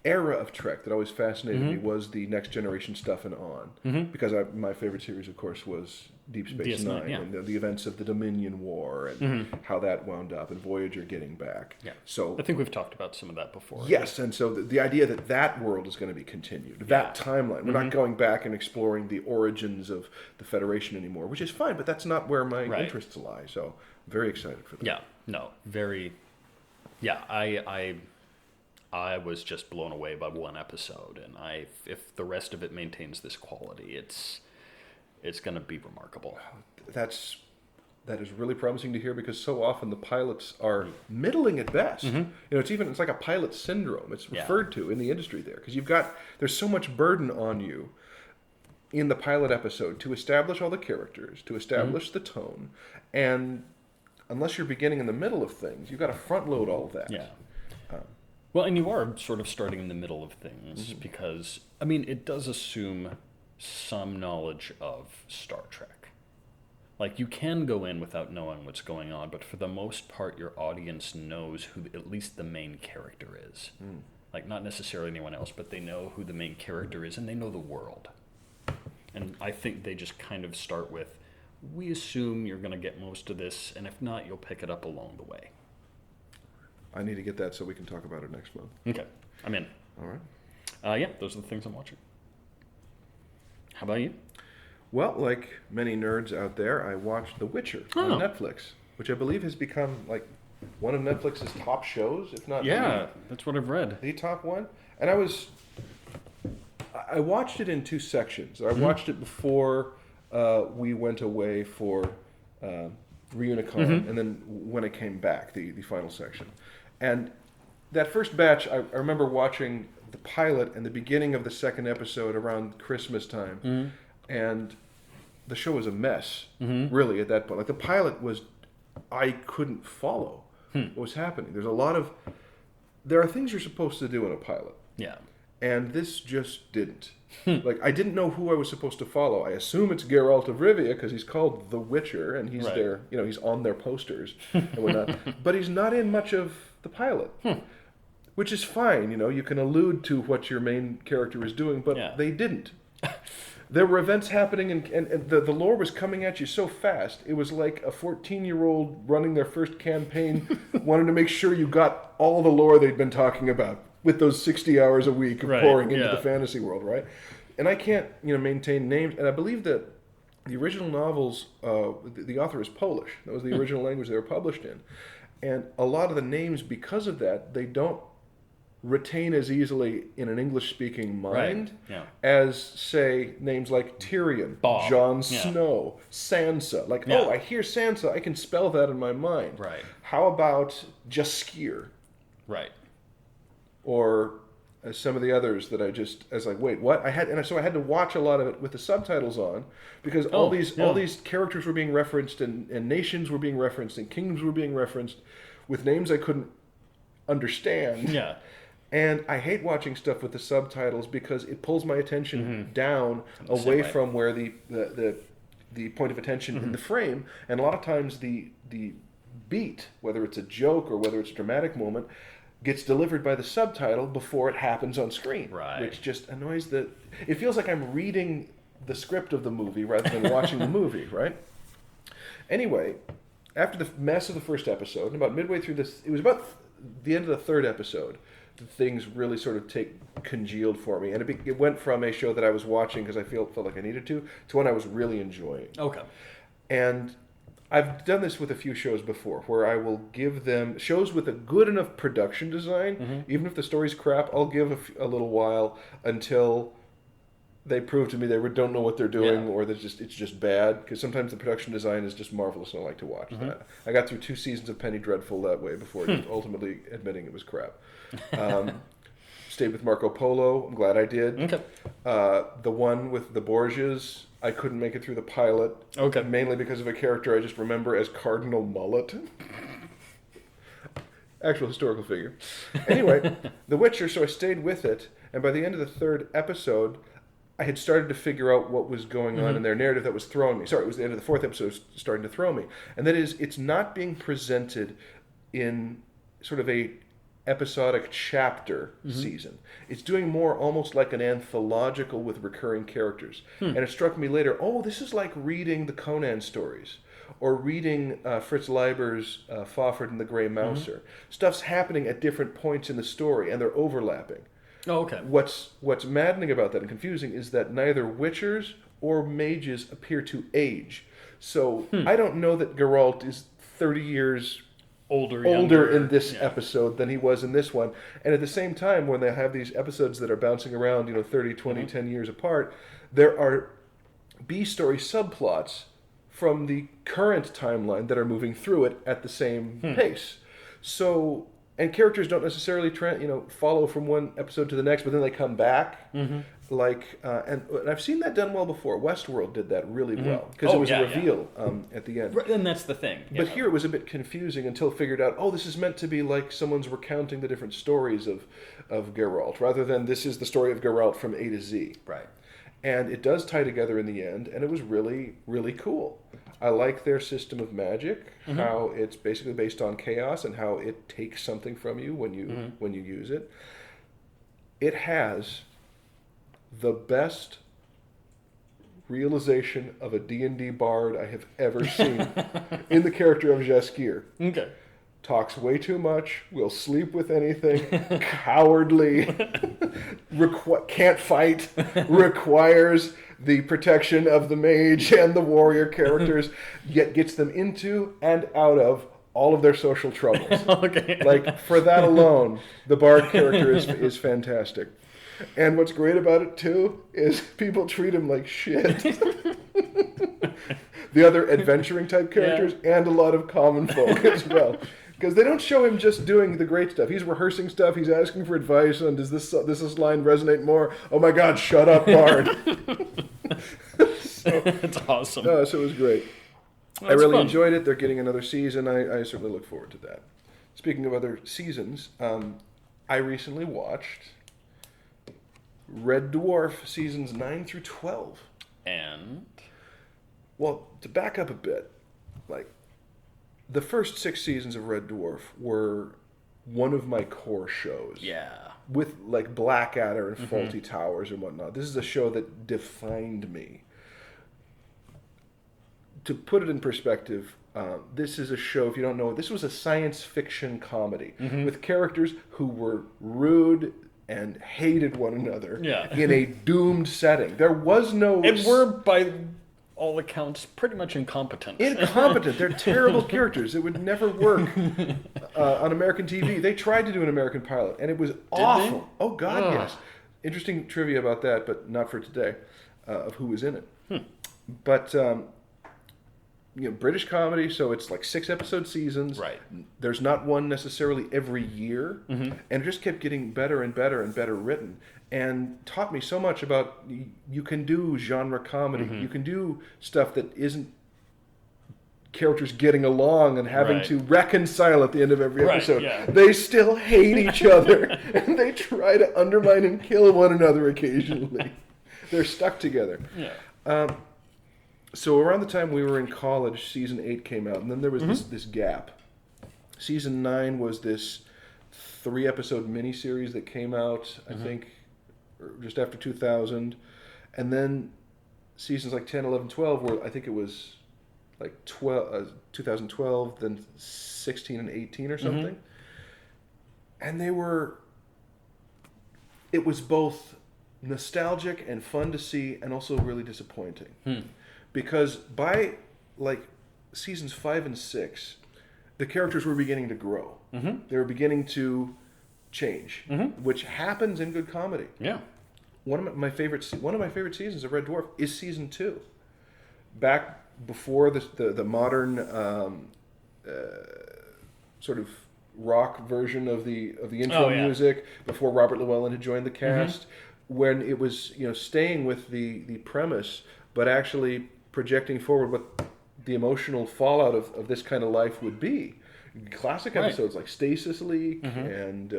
era of Trek that always fascinated me was the Next Generation stuff and on. Because my favorite series, of course, was Deep Space Nine and the events of the Dominion War and how that wound up and Voyager getting back. Yeah. So
I think we've talked about some of that before.
Yes, and so the idea that world is going to be continued, that timeline. We're not going back and exploring the origins of the Federation anymore, which is fine, but that's not where my interests lie. So I'm very excited for that.
Yeah, no, very. Yeah, I was just blown away by one episode, and if the rest of it maintains this quality, it's going to be remarkable.
That is really promising to hear, because so often the pilots are middling at best. It's like a pilot syndrome. It's referred to in the industry there, because there's so much burden on you in the pilot episode to establish all the characters, to establish the tone, and unless you're beginning in the middle of things, you've got to front load all of that.
Yeah. Well, and you are sort of starting in the middle of things because, I mean, it does assume some knowledge of Star Trek. Like, you can go in without knowing what's going on, but for the most part, your audience knows who at least the main character is. Like, not necessarily anyone else, but they know who the main character is, and they know the world. And I think they just kind of start with, we assume you're going to get most of this, and if not, you'll pick it up along the way.
I need to get that so we can talk about it next month.
Okay. I'm in.
All right.
Yeah, those are the things I'm watching. How about you?
Well, like many nerds out there, I watched The Witcher on Netflix, which I believe has become like one of Netflix's top shows, if not
that's what I've read.
The top one. And I watched it in two sections. I watched it before we went away for Reunion, and then when it came back, the final section. And that first batch, I remember watching the pilot and the beginning of the second episode around Christmas time, and the show was a mess, really, at that point. Like, the pilot was, I couldn't follow what was happening. There are things you're supposed to do in a pilot.
Yeah.
And this just didn't. Like, I didn't know who I was supposed to follow. I assume it's Geralt of Rivia because he's called The Witcher, and he's there, he's on their posters and whatnot. But he's not in much of the pilot, which is fine. You can allude to what your main character is doing, but they didn't. There were events happening, and the lore was coming at you so fast. It was like a 14-year-old running their first campaign, wanting to make sure you got all the lore they'd been talking about with those 60 hours a week of pouring into the fantasy world, right? And I can't, maintain names. And I believe that the original novels, the author is Polish. That was the original language they were published in. And a lot of the names, because of that, they don't retain as easily in an English-speaking mind as, say, names like Tyrion,
Bob.
Jon Snow, Sansa. Like, oh, I hear Sansa, I can spell that in my mind.
Right.
How about Jaskier?
Right.
Or some of the others that I was like, wait, what? So I had to watch a lot of it with the subtitles on, because all these characters were being referenced, and nations were being referenced, and kingdoms were being referenced with names I couldn't understand.
Yeah.
And I hate watching stuff with the subtitles because it pulls my attention down away from where the point of attention in the frame. And a lot of times the beat, whether it's a joke or whether it's a dramatic moment, gets delivered by the subtitle before it happens on screen.
Right.
Which just annoys it feels like I'm reading the script of the movie rather than watching the movie, right? Anyway, after the mess of the first episode, and about midway through this, it was about the end of the third episode, things really sort of congealed for me, and it went from a show that I was watching because I felt like I needed to one I was really enjoying.
Okay.
And I've done this with a few shows before, where I will give them shows with a good enough production design, even if the story's crap. I'll give a little while until they prove to me they don't know what they're doing, or it's just bad. Because sometimes the production design is just marvelous, and I like to watch that. I got through 2 seasons of Penny Dreadful that way before just ultimately admitting it was crap. Stayed with Marco Polo. I'm glad I did.
Okay.
The one with the Borgias, I couldn't make it through the pilot.
Okay.
Mainly because of a character I just remember as Cardinal Mullet. Actual historical figure. Anyway, The Witcher, so I stayed with it, and by the end of the 3rd episode, I had started to figure out what was going on in their narrative that was throwing me. Sorry, it was the end of the 4th episode starting to throw me. And that is, it's not being presented in sort of a episodic chapter season. It's doing more almost like an anthological with recurring characters. And it struck me later, this is like reading the Conan stories, or reading Fritz Leiber's Fafhrd and the Grey Mouser. Stuff's happening at different points in the story, and they're overlapping.
Oh, okay.
What's maddening about that and confusing is that neither Witchers or mages appear to age. So I don't know that Geralt is 30 years older in this episode than he was in this one. And at the same time, when they have these episodes that are bouncing around, 30, 20, 10 years apart, there are B-story subplots from the current timeline that are moving through it at the same pace. So, and characters don't necessarily follow from one episode to the next, but then they come back. And I've seen that done well before. Westworld did that really well, because it was a reveal at the end.
Right, and that's the thing.
But here it was a bit confusing until figured out, this is meant to be like someone's recounting the different stories of Geralt, rather than this is the story of Geralt from A to Z.
Right.
And it does tie together in the end, and it was really, really cool. I like their system of magic, how it's basically based on chaos, and how it takes something from you when you use it. It has the best realization of a D&D bard I have ever seen in the character of Jaskier.
Okay.
Talks way too much, will sleep with anything, cowardly, can't fight, requires the protection of the mage and the warrior characters, yet gets them into and out of all of their social troubles.
Okay.
Like, for that alone, the bard character is fantastic. And what's great about it, too, is people treat him like shit. The other adventuring type characters, and a lot of common folk as well. Because they don't show him just doing the great stuff. He's rehearsing stuff. He's asking for advice on, does this line resonate more? Oh my God, shut up, Bard.
That's awesome.
So it was great. I really enjoyed it. They're getting another season. I certainly look forward to that. Speaking of other seasons, I recently watched Red Dwarf seasons 9 through 12.
And?
Well, to back up a bit, the first 6 seasons of Red Dwarf were one of my core shows.
Yeah.
With Blackadder and Faulty Towers and whatnot. This is a show that defined me. To put it in perspective, this is a show, if you don't know, this was a science fiction comedy with characters who were rude and hated one another in a doomed setting. There was no...
And we're, by all accounts, pretty much incompetent.
Incompetent. They're terrible characters. It would never work on American TV. They tried to do an American pilot, and it was awful.
They?
Oh, God,
Ugh.
yes. Interesting trivia about that, but not for today, of who was in it. But, British comedy, so it's like 6-episode seasons.
Right.
There's not one necessarily every year. And it just kept getting better and better and better written. And taught me so much about you can do genre comedy. You can do stuff that isn't characters getting along and having to reconcile at the end of every episode.
Yeah.
They still hate each other, and they try to undermine and kill one another occasionally. They're stuck together.
Yeah.
So around the time we were in college, season 8 came out, and then there was this gap. Season 9 was this 3-episode miniseries that came out, I think, just after 2000. And then seasons like 10, 11, 12 were, I think it was like 2012, then 16 and 18 or something. And it was both nostalgic and fun to see and also really disappointing. Because by like seasons 5 and 6, the characters were beginning to grow. They were beginning to change, which happens in good comedy.
Yeah.
One of my favorite seasons of Red Dwarf is season 2. Back before the modern sort of rock version of the intro music, before Robert Llewellyn had joined the cast, when it was staying with the premise, but actually projecting forward what the emotional fallout of this kind of life would be. Classic episodes like Stasis Leak and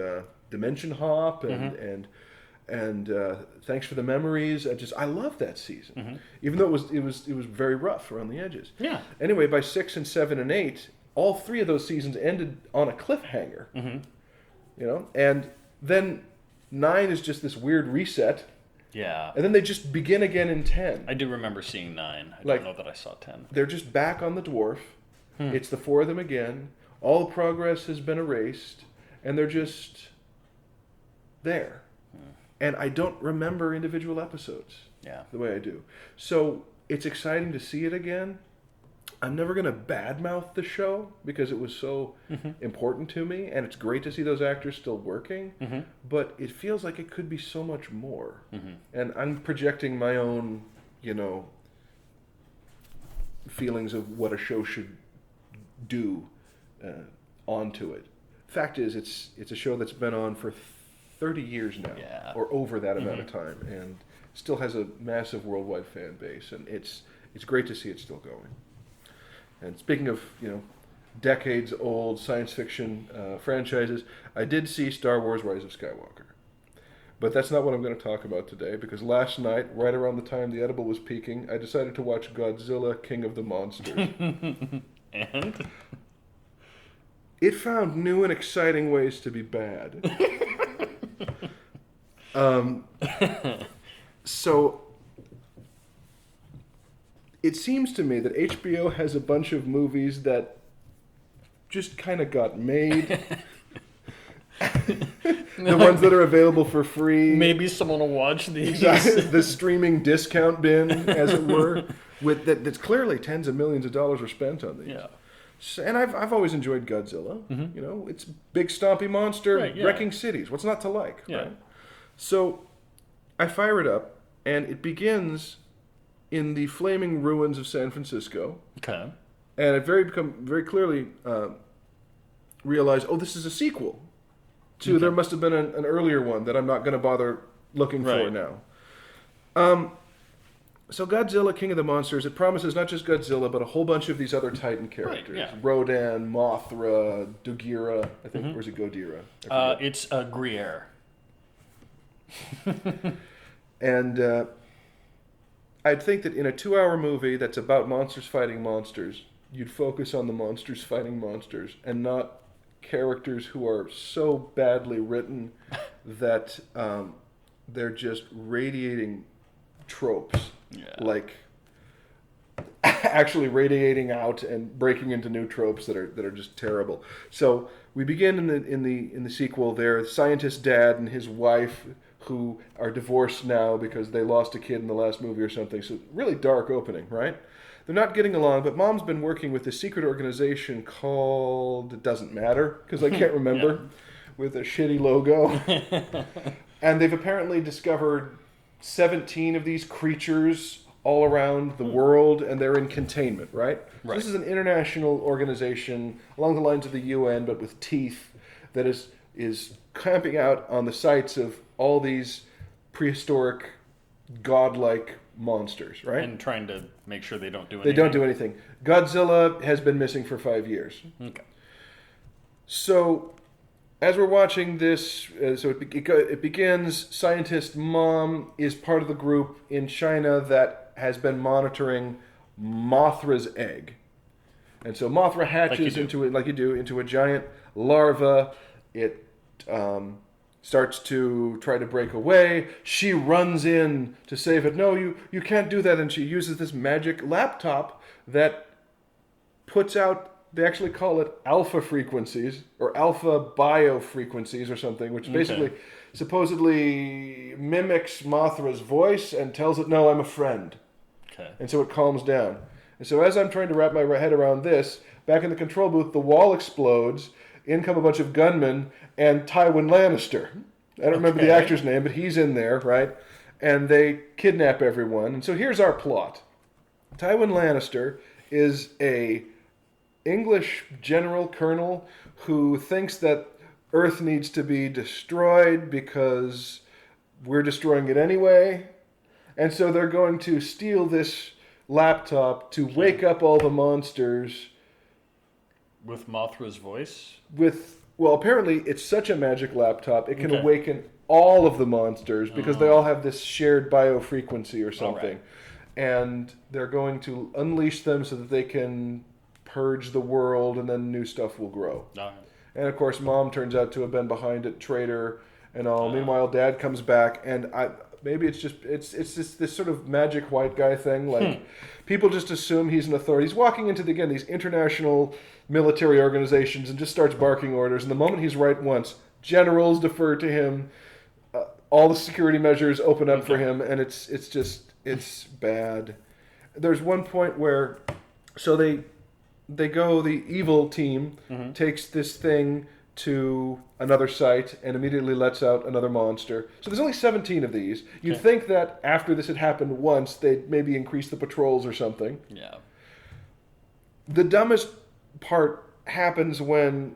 Dimension Hop and Thanks for the Memories. I love that season, even though it was very rough around the edges.
Yeah.
Anyway, by 6 and 7 and 8, all 3 of those seasons ended on a cliffhanger. And then 9 is just this weird reset.
Yeah.
And then they just begin again in 10.
I do remember seeing 9. I
Like,
don't know that I saw 10.
They're just back on the Dwarf. It's the 4 of them again. All the progress has been erased, and they're just there. And I don't remember individual episodes the way I do. So it's exciting to see it again. I'm never going to badmouth the show because it was so important to me, and it's great to see those actors still working, but it feels like it could be so much more. And I'm projecting my own, feelings of what a show should do onto it. Fact is, it's a show that's been on for 30 years now, or over that amount of time, and still has a massive worldwide fan base, and it's great to see it still going. And speaking of, decades-old science fiction franchises, I did see Star Wars Rise of Skywalker. But that's not what I'm going to talk about today, because last night, right around the time the edible was peaking, I decided to watch Godzilla, King of the Monsters.
And?
It found new and exciting ways to be bad. So it seems to me that HBO has a bunch of movies that just kind of got made. The ones that are available for free.
Maybe someone will watch these.
Exactly. The streaming discount bin, as it were, that's clearly tens of millions of dollars were spent on these.
Yeah.
So, and I've always enjoyed Godzilla. It's big stompy monster wrecking cities. What's not to like?
Yeah.
Right? So I fire it up, and it begins in the flaming ruins of San Francisco.
Okay.
And I very clearly realize, this is a sequel to there must have been an earlier one that I'm not going to bother looking for now. So Godzilla, King of the Monsters, it promises not just Godzilla, but a whole bunch of these other Titan characters.
Right, yeah.
Rodan, Mothra, Dugera, I think, or is it Godira?
It's Gruyere.
And I'd think that in a 2-hour movie that's about monsters fighting monsters, you'd focus on the monsters fighting monsters and not characters who are so badly written that they're just radiating tropes. Like actually radiating out and breaking into new tropes that are just terrible. So we begin in the sequel there. The scientist dad and his wife who are divorced now because they lost a kid in the last movie or something. So really dark opening, right? They're not getting along, but Mom's been working with this secret organization called It Doesn't Matter, because I can't remember, with a shitty logo. And they've apparently discovered 17 of these creatures all around the world, and they're in containment, right? So this is an international organization along the lines of the UN, but with teeth, that is camping out on the sites of all these prehistoric, godlike monsters, right?
And trying to make sure they don't do anything.
They don't do anything. Godzilla has been missing for 5 years.
Okay.
So, as we're watching this, it begins, scientist Mom is part of the group in China that has been monitoring Mothra's egg. And so Mothra hatches into a giant larva. It starts to try to break away. She runs in to save it. No, you can't do that. And she uses this magic laptop that puts out, they actually call it alpha frequencies or alpha bio frequencies or something, which basically supposedly mimics Mothra's voice and tells it, no, I'm a friend.
Okay.
And so it calms down. And so as I'm trying to wrap my head around this, back in the control booth, the wall explodes. In come a bunch of gunmen and Tywin Lannister. I don't remember the actor's name, but he's in there, right? And they kidnap everyone. And so here's our plot. Tywin Lannister is a English general colonel who thinks that Earth needs to be destroyed because we're destroying it anyway. And so they're going to steal this laptop to wake up all the monsters.
With Mothra's voice?
Well, apparently it's such a magic laptop, it can awaken all of the monsters because they all have this shared biofrequency or something. And they're going to unleash them so that they can purge the world and then new stuff will grow. And of course, Mom turns out to have been behind it, traitor and all. Meanwhile, Dad comes back and maybe it's just this sort of magic white guy thing. Like people just assume he's an authority. He's walking into these international military organizations and just starts barking orders. And the moment he's right once, generals defer to him. All the security measures open up for him, and it's bad. There's one point where the evil team takes this thing to another site and immediately lets out another monster. So there's only 17 of these. You'd think that after this had happened once, they'd maybe increase the patrols or something.
Yeah.
The dumbest part happens when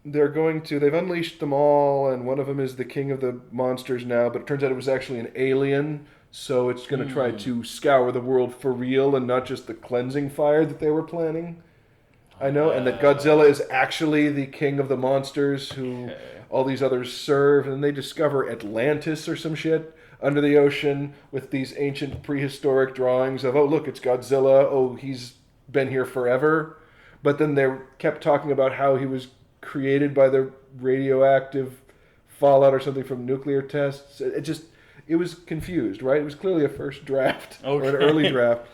they've unleashed them all, and one of them is the king of the monsters now, but it turns out it was actually an alien, so it's going to try to scour the world for real and not just the cleansing fire that they were planning. I know, and that Godzilla is actually the king of the monsters who all these others serve, and they discover Atlantis or some shit under the ocean with these ancient prehistoric drawings of, oh, look, it's Godzilla, oh, he's been here forever. But then they kept talking about how he was created by the radioactive fallout or something from nuclear tests. It was confused, right? It was clearly a first draft or an early draft.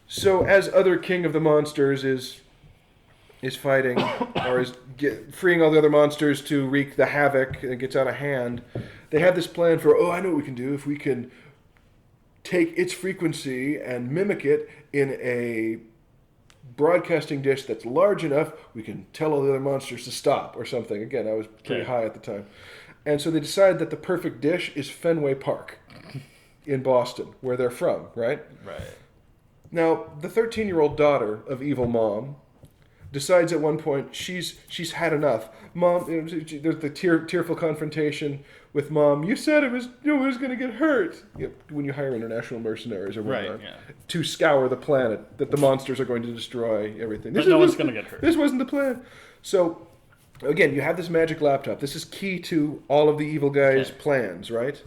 So as other king of the monsters is fighting or is freeing all the other monsters to wreak the havoc and it gets out of hand, they have this plan for, oh, I know what we can do. If we can take its frequency and mimic it in a broadcasting dish that's large enough, we can tell all the other monsters to stop or something. Again, I was pretty high at the time. And so they decide that the perfect dish is Fenway Park in Boston, where they're from, right?
Right.
Now, the 13-year-old daughter of evil Mom decides at one point she's had enough. Mom, there's the tearful confrontation with Mom. You said it was going to get hurt. When you hire international mercenaries or whatnot to scour the planet, that the monsters are going to destroy everything.
But no one's going to get hurt.
This wasn't the plan. So, again, you have this magic laptop. This is key to all of the evil guys' plans, right?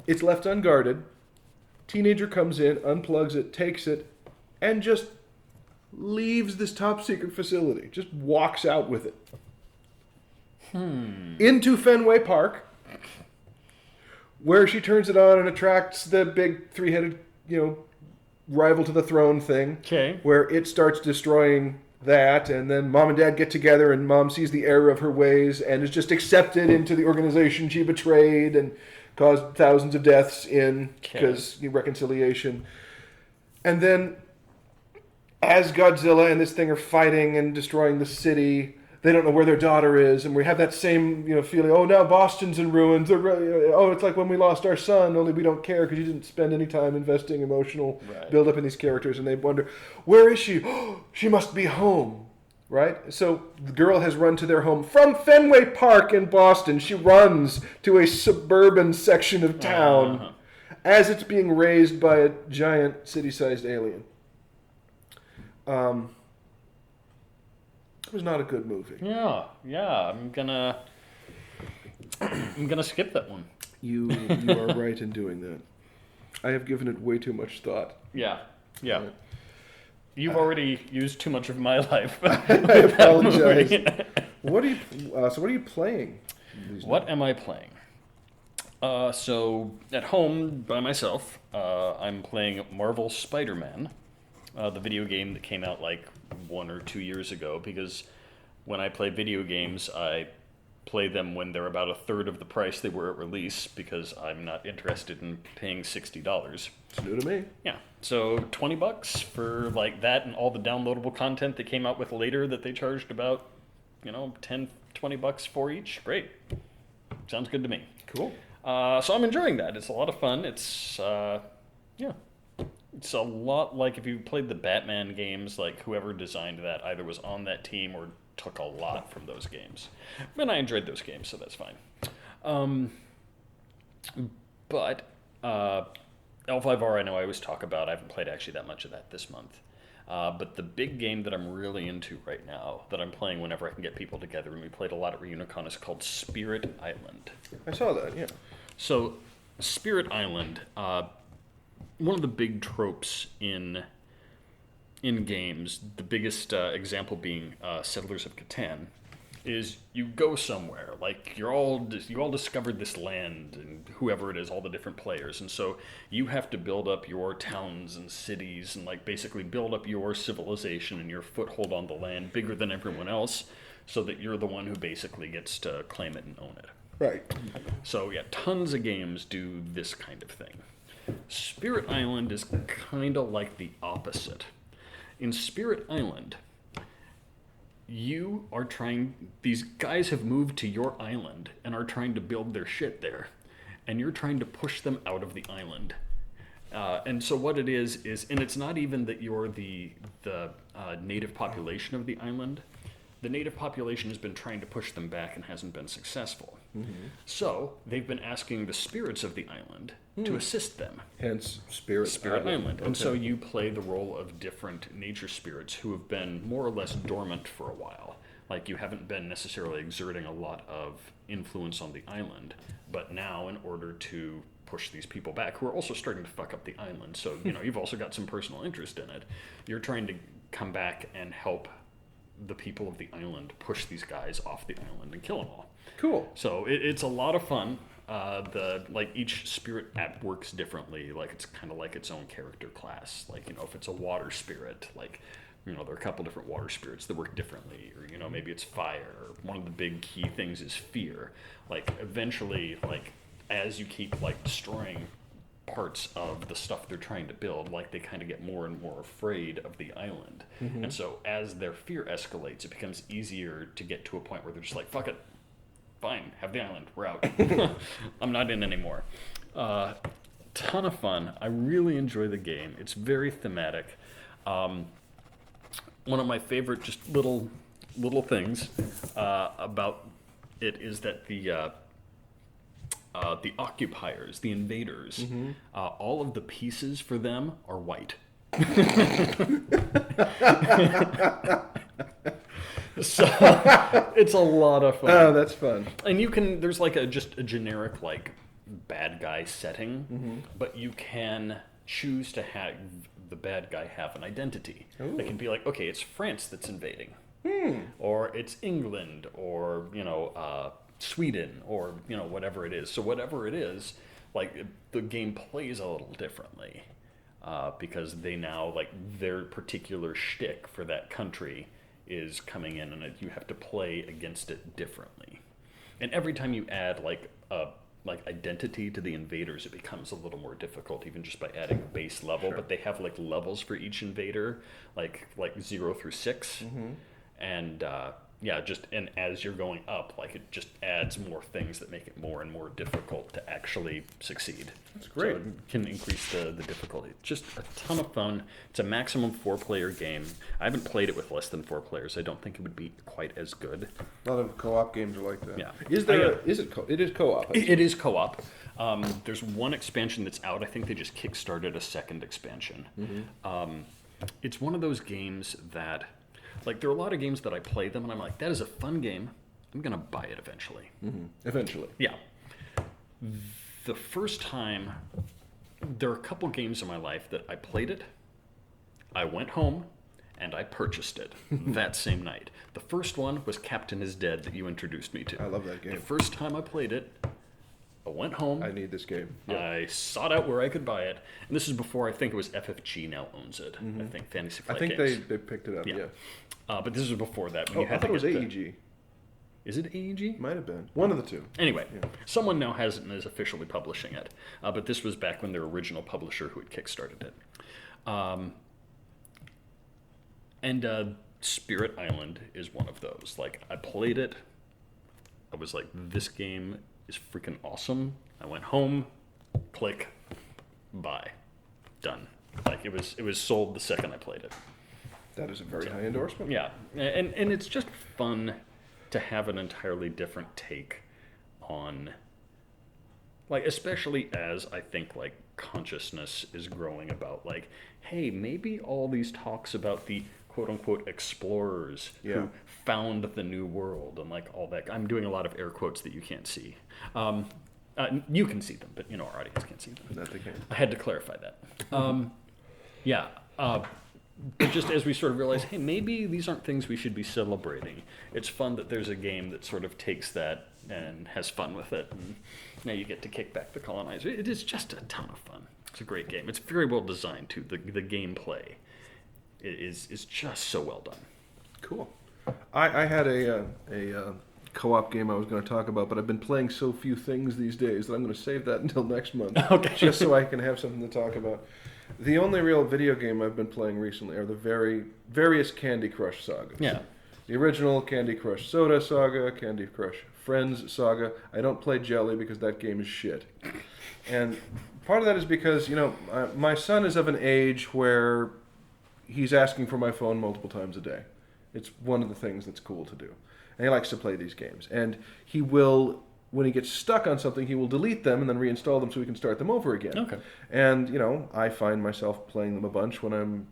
It's left unguarded. Teenager comes in, unplugs it, takes it, and just leaves this top secret facility. Just walks out with it. Into Fenway Park, where she turns it on and attracts the big three-headed, rival to the throne thing.
Okay.
Where it starts destroying that, and then Mom and Dad get together, and Mom sees the error of her ways and is just accepted into the organization she betrayed and caused thousands of deaths in because reconciliation. And then, as Godzilla and this thing are fighting and destroying the city, they don't know where their daughter is, and we have that same feeling. Oh, now Boston's in ruins. Oh, it's like when we lost our son, only we don't care because you didn't spend any time investing emotional build up in these characters, and they wonder, where is she? Oh, she must be home, right? So the girl has run to their home from Fenway Park in Boston. She runs to a suburban section of town as it's being raised by a giant city-sized alien. It was not a good movie.
Yeah. I'm gonna skip that one.
You are right in doing that. I have given it way too much thought.
Yeah. You've already used too much of my life.
I apologize. What are you playing?
What am I playing? So at home by myself, I'm playing Marvel Spiderman, the video game that came out like 1 or 2 years ago, because when I play video games, I play them when they're about a third of the price they were at release, because I'm not interested in paying $60.
It's new to me.
Yeah, so $20 for like that and all the downloadable content they came out with later that they charged about, $10-20 for each. Great. Sounds good to me.
Cool.
So I'm enjoying that. It's a lot of fun. It's It's a lot like if you played the Batman games, like whoever designed that either was on that team or took a lot from those games. And I enjoyed those games, so that's fine. But L5R I know I always talk about. I haven't played actually that much of that this month. But the big game that I'm really into right now, that I'm playing whenever I can get people together, and we played a lot at Reunicon, is called Spirit Island.
I saw that, yeah.
So, Spirit Island, one of the big tropes in games, the biggest example being Settlers of Catan, is you go somewhere, like you all discovered this land, and whoever it is, all the different players, and so you have to build up your towns and cities and like basically build up your civilization and your foothold on the land bigger than everyone else, so that you're the one who basically gets to claim it and own it.
Right.
So yeah, tons of games do this kind of thing. Spirit Island is kind of like the opposite. In Spirit Island, these guys have moved to your island and are trying to build their shit there, and you're trying to push them out of the island. And so what it is, and it's not even that you're the native population of the island. The native population has been trying to push them back and hasn't been successful. Mm-hmm. So they've been asking the spirits of the island to assist them.
Hence, Spirit Island.
Okay. And so you play the role of different nature spirits who have been more or less dormant for a while. Like, you haven't been necessarily exerting a lot of influence on the island, but now in order to push these people back, who are also starting to fuck up the island, so you've also got some personal interest in it, you're trying to come back and help the people of the island push these guys off the island and kill them all.
Cool.
So it's a lot of fun. Each spirit app works differently. Like, it's kind of like its own character class. Like, if it's a water spirit, like, there are a couple different water spirits that work differently. Or, maybe it's fire. Or one of the big key things is fear. Like, eventually, like, as you keep, like, destroying parts of the stuff they're trying to build, like, they kind of get more and more afraid of the island. Mm-hmm. And so as their fear escalates, it becomes easier to get to a point where they're just like, fuck it, fine, have the island, we're out. I'm not in anymore. Ton of fun. I really enjoy the game. It's very thematic. One of my favorite just little things about it is that the occupiers, the invaders, mm-hmm. All of the pieces for them are white. So it's a lot of fun.
Oh, that's fun.
And there's like just a generic like bad guy setting, mm-hmm. but you can choose to have the bad guy have an identity. Ooh. It can be like, okay, it's France that's invading, or it's England, or Sweden, or whatever it is. So whatever it is, like, the game plays a little differently because they now, like, their particular shtick for that country is coming in, and you have to play against it differently. And every time you add like identity to the invaders, it becomes a little more difficult, even just by adding a base level. Sure. But they have like levels for each invader, like 0 through 6, and and as you're going up, like it just adds more things that make it more and more difficult to actually succeed.
That's great.
So it can increase the difficulty. Just a ton of fun. It's a maximum 4-player game. I haven't played it with less than 4 players. I don't think it would be quite as good.
A lot of co-op games are like that.
Yeah.
It is co-op.
It is co-op. There's one expansion that's out. I think they just kickstarted a second expansion. It's one of those games that, like, there are a lot of games that I play them and I'm like, that is a fun game. I'm going to buy it eventually.
Eventually.
Yeah. The first time, there are a couple games in my life that I played it, I went home, and I purchased it that same night. The first one was Captain is Dead that you introduced me to.
I love that game.
The first time I played it, I went home.
I need this game.
Yep. I sought out where I could buy it. And this is before, I think it was FFG now owns it. I think Fantasy Flight
Games. They picked it up, yeah.
But this was before that.
When I thought it was AEG.
Is it AEG?
Might have been. One of the two.
Anyway, someone now has it and is officially publishing it. But this was back when their original publisher who had kickstarted it. And Spirit Island is one of those. Like, I played it. I was like, this game is freaking awesome. I went home, click, buy, done. Like, it was sold the second I played it.
That is a very high endorsement.
Yeah, and it's just fun to have an entirely different take on, like, especially as I think, like, consciousness is growing about, like, hey, maybe all these talks about the quote-unquote explorers who found the new world and, like, all that. I'm doing a lot of air quotes that you can't see. You can see them, but, our audience can't see them.
That they can.
I had to clarify that. But just as we sort of realize, hey, maybe these aren't things we should be celebrating. It's fun that there's a game that sort of takes that and has fun with it. And now you get to kick back the colonizer. It is just a ton of fun. It's a great game. It's very well designed, too. The gameplay is just so well done.
Cool. I had a co-op game I was going to talk about, but I've been playing so few things these days that I'm going to save that until next month.
Okay.
Just so I can have something to talk about. The only real video game I've been playing recently are the various Candy Crush sagas.
Yeah.
The original Candy Crush Soda saga, Candy Crush Friends saga. I don't play Jelly because that game is shit. And part of that is because, my son is of an age where he's asking for my phone multiple times a day. It's one of the things that's cool to do. And he likes to play these games. And he will, when he gets stuck on something, he will delete them and then reinstall them so we can start them over again.
Okay.
And, I find myself playing them a bunch when I'm,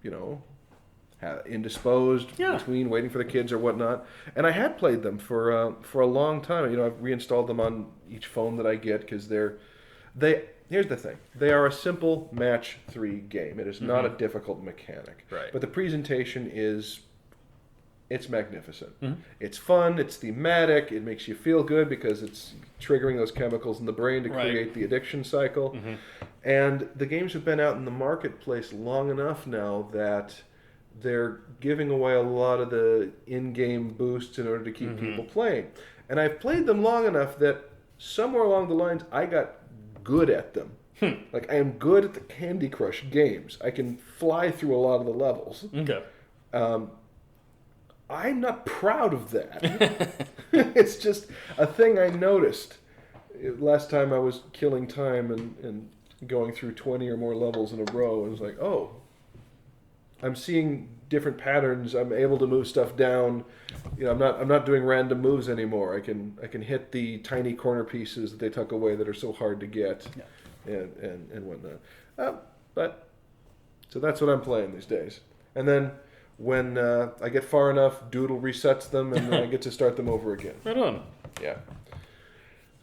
indisposed between waiting for the kids or whatnot. And I had played them for a long time. I've reinstalled them on each phone that I get because here's the thing. They are a simple match 3 game. It is not a difficult mechanic.
Right.
But the presentation it's magnificent. It's fun, it's thematic, it makes you feel good because it's triggering those chemicals in the brain to create the addiction cycle. And the games have been out in the marketplace long enough now that they're giving away a lot of the in-game boosts in order to keep people playing. And I've played them long enough that somewhere along the lines I got good at them. Like, I am good at the Candy Crush games. I can fly through a lot of the levels.
Okay.
I'm not proud of that. It's just a thing I noticed. Last time I was killing time and going through 20 or more levels in a row, and it was like, oh, I'm seeing different patterns. I'm able to move stuff down. I'm not doing random moves anymore. I can hit the tiny corner pieces that they tuck away that are so hard to get, and whatnot. But so that's what I'm playing these days. And then when I get far enough, Doodle resets them, and then I get to start them over again.
Right on.
Yeah.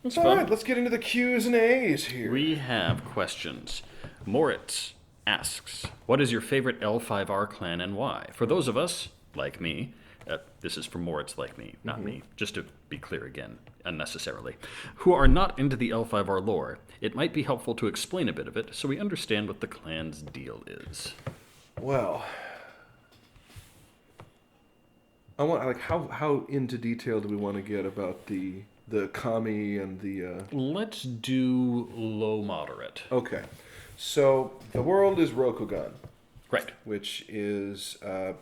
That's
All
fun.
right, let's get into the Q's and A's here.
We have questions. Moritz asks, what is your favorite L5R clan and why? For those of us, like me, this is for Moritz like me, not me, just to be clear again, unnecessarily, who are not into the L5R lore, it might be helpful to explain a bit of it so we understand what the clan's deal is.
Well, I want how into detail do we want to get about the kami and the?
Let's do low moderate.
Okay, so the world is Rokugan,
Right.
which is at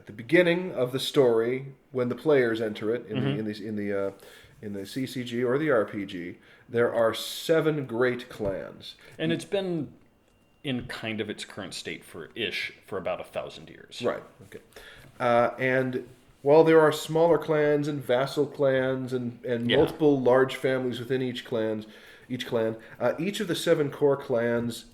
the beginning of the story when the players enter it in the CCG or the RPG. There are 7 great clans,
And it's been in kind of its current state for about 1,000 years.
right? Okay, and while there are smaller clans and vassal clans and multiple large families within each clan, each of the 7 core clans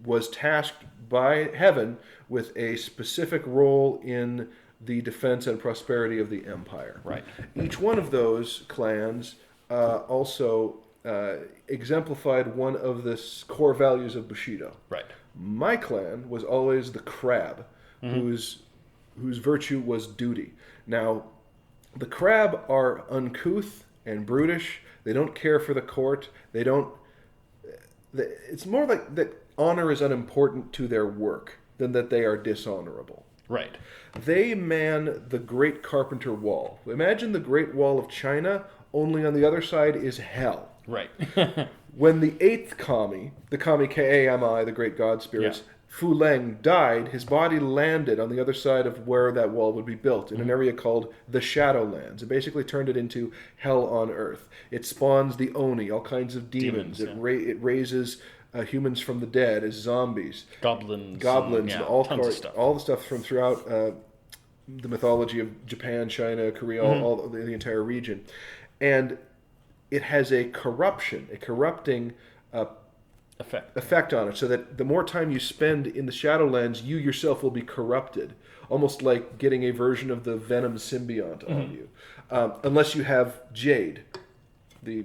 was tasked by Heaven with a specific role in the defense and prosperity of the empire.
Right.
Each one of those clans also exemplified one of the core values of Bushido.
Right.
My clan was always the crab, whose virtue was duty. Now, the crab are uncouth and brutish. They don't care for the court. They don't. It's more like that honor is unimportant to their work than that they are dishonorable.
Right.
They man the Great Carpenter Wall. Imagine the Great Wall of China, only on the other side is hell.
Right.
When the 8th kami, the kami Kami, the great god spirits, Fu Leng died, his body landed on the other side of where that wall would be built, in an area called the Shadowlands. It basically turned it into hell on earth. It spawns the Oni, all kinds of demons. It raises humans from the dead as zombies.
Goblins,
and all
tons of stuff.
All the stuff from throughout the mythology of Japan, China, Korea, all the entire region. And it has a corrupting effect on it, so that the more time you spend in the Shadowlands, you yourself will be corrupted, almost like getting a version of the Venom symbiont on you, unless you have Jade, the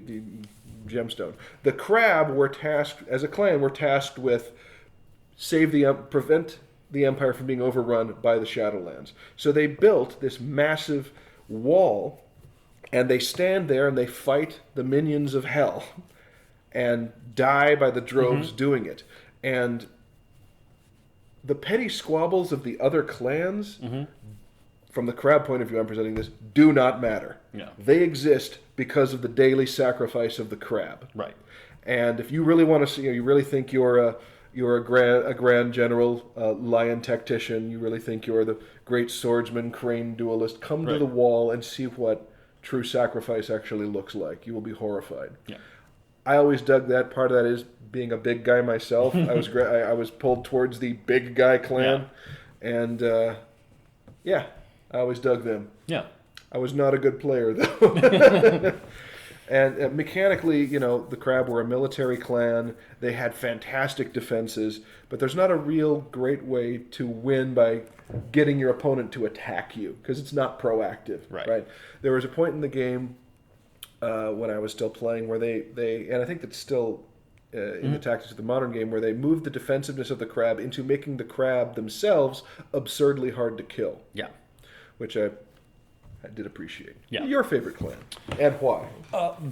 gemstone. The crab were tasked, as a clan, with prevent the Empire from being overrun by the Shadowlands. So they built this massive wall, and they stand there and they fight the minions of hell and die by the droves doing it. And the petty squabbles of the other clans, from the crab point of view I'm presenting this, do not matter.
Yeah.
They exist because of the daily sacrifice of the crab.
Right.
And if you really want to see, you really think you're a grand general, lion tactician, you really think you're the great swordsman, crane duelist, come to the wall and see what true sacrifice actually looks like. You will be horrified.
Yeah.
I always dug that. Part of that is being a big guy myself. I was pulled towards the big guy clan, and I always dug them.
Yeah.
I was not a good player though. And mechanically, the crab were a military clan. They had fantastic defenses, but there's not a real great way to win by getting your opponent to attack you, because it's not proactive. Right. There was a point in the game when I was still playing where they and I think that's still in the tactics of the modern game, where they moved the defensiveness of the crab into making the crab themselves absurdly hard to kill.
Yeah.
Which I did appreciate.
Yeah.
Your favorite clan, and why?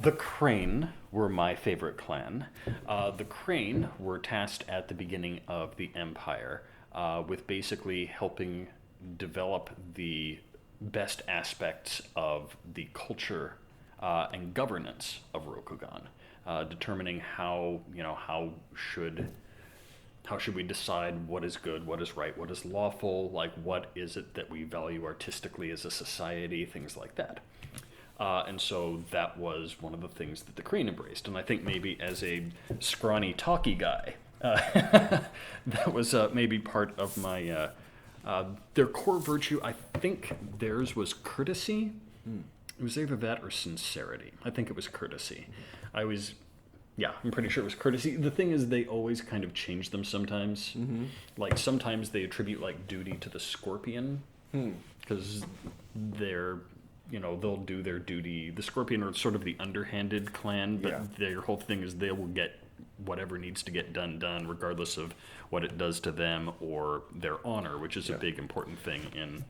The Crane were my favorite clan. The Crane were tasked at the beginning of the Empire with basically helping develop the best aspects of the culture and governance of Rokugan, determining how should we decide what is good, what is right, what is lawful, like what is it that we value artistically as a society, things like that. And so that was one of the things that the Crane embraced. And I think maybe as a scrawny, talky guy, that was maybe part of my... their core virtue, I think theirs was courtesy. It was either that or sincerity. I think it was courtesy. I'm pretty sure it was courtesy. The thing is, they always kind of change them sometimes. Like, sometimes they attribute, like, duty to the Scorpion, because they'll do their duty. The Scorpion are sort of the underhanded clan, but their whole thing is they will get whatever needs to get done, regardless of what it does to them or their honor, which is a big, important thing in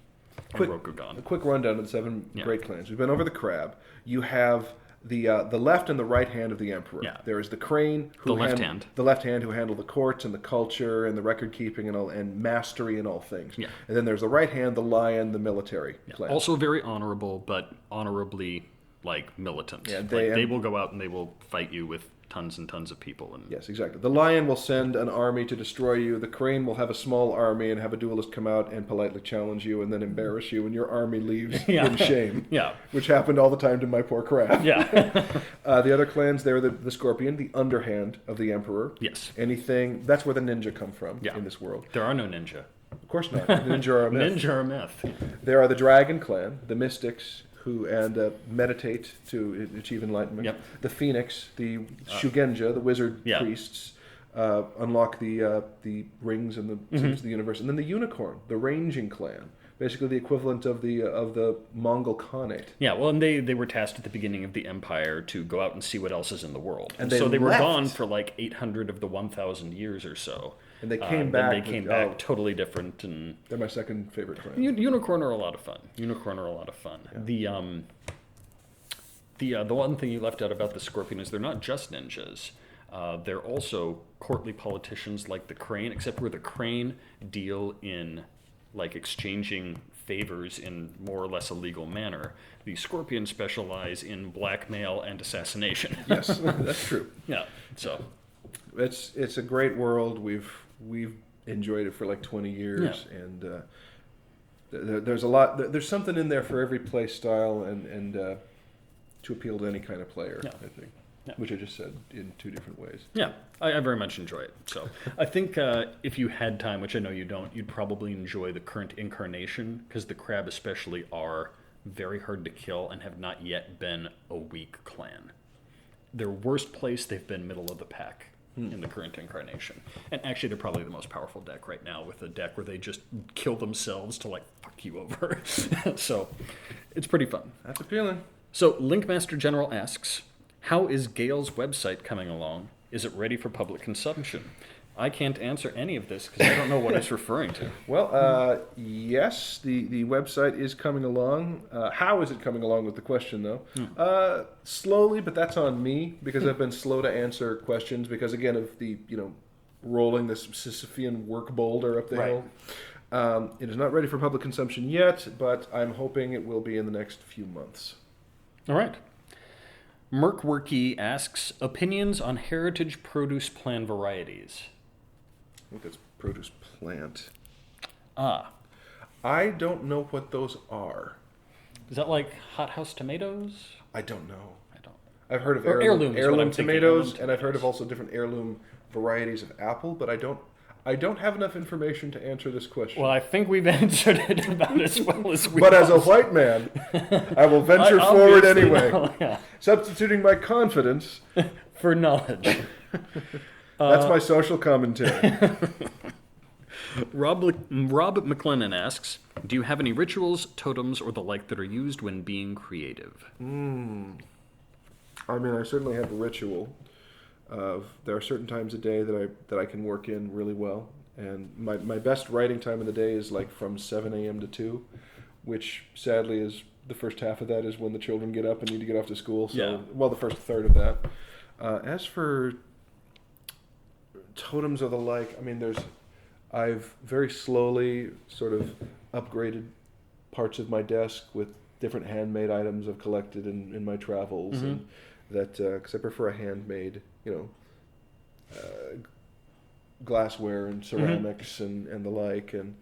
Rokugan.
A quick rundown of the 7 great clans. We've been over the crab. You have the left and the right hand of the emperor.
Yeah.
There is the crane,
The left hand
who handle the courts and the culture and the record keeping and mastery and all things.
Yeah.
And then there's the right hand, the lion, the military clan.
Also very honorable, but honorably militant.
Yeah,
they will go out and they will fight you with tons and tons of people. And
yes, exactly. The lion will send an army to destroy you. The crane will have a small army and have a duelist come out and politely challenge you and then embarrass you, and your army leaves in shame.
Yeah.
Which happened all the time to my poor craft.
Yeah.
The other clans, they're the scorpion, the underhand of the emperor.
Yes.
Anything, that's where the ninja come from in this world.
There are no ninja.
Of course not. Ninja are a myth.
Ninja are a myth.
There are the dragon clan, the mystics, who meditate to achieve enlightenment.
Yep.
The phoenix, the shugenja, the wizard priests, unlock the rings and the secrets of the universe. And then the unicorn, the ranging clan, basically the equivalent of the Mongol Khanate.
Yeah, well, and they were tasked at the beginning of the empire to go out and see what else is in the world.
And
so they were
left.
gone for 800 of the 1,000 years or so.
And they came back.
Then they came back totally different. And
they're my second favorite clan.
Unicorn are a lot of fun. Yeah. The one thing you left out about the Scorpion is they're not just ninjas. They're also courtly politicians like the Crane, except where the Crane deal in exchanging favors in more or less a legal manner. The Scorpion specialize in blackmail and assassination.
Yes, that's true.
Yeah. So
it's a great world. We've enjoyed it for 20 years, and there's a lot. There's something in there for every play style and to appeal to any kind of player. I think. Yeah. Which I just said in two different ways.
Yeah, I very much enjoy it. So I think if you had time, which I know you don't, you'd probably enjoy the current incarnation, because the crab especially are very hard to kill and have not yet been a weak clan. Their worst place, they've been middle of the pack in the current incarnation. And actually, they're probably the most powerful deck right now, with a deck where they just kill themselves to fuck you over. So it's pretty fun.
That's appealing.
So Linkmaster General asks, how is Gale's website coming along? Is it ready for public consumption? I can't answer any of this because I don't know what it's referring to.
Well, yes, the website is coming along. How is it coming along with the question, though? Slowly, but that's on me, because I've been slow to answer questions because, again, of the, rolling this Sisyphean work boulder up the hill. It is not ready for public consumption yet, but I'm hoping it will be in the next few months.
All right. Merkworky asks, opinions on heritage produce plant varieties.
I think that's produce plant.
Ah.
I don't know what those are.
Is that like hothouse tomatoes?
I don't know.
I don't.
I've heard of
heirloom
tomatoes, and I've heard of also different heirloom varieties of apple, but I don't have enough information to answer this question.
Well, I think we've answered it about as well as we
But as a white man, I will venture forward anyway.
No, yeah.
Substituting my confidence
for knowledge.
That's my social commentary.
Rob McLennan asks, do you have any rituals, totems, or the like that are used when being creative?
I mean, I certainly have a ritual. There are certain times a day that I can work in really well, and my best writing time of the day is from 7 a.m. to 2, which sadly is the first half of that is when the children get up and need to get off to school. So, well, the first third of that. As for totems or the like, I mean, I've very slowly sort of upgraded parts of my desk with different handmade items I've collected in my travels, and that because I prefer a handmade, glassware and ceramics and the like, and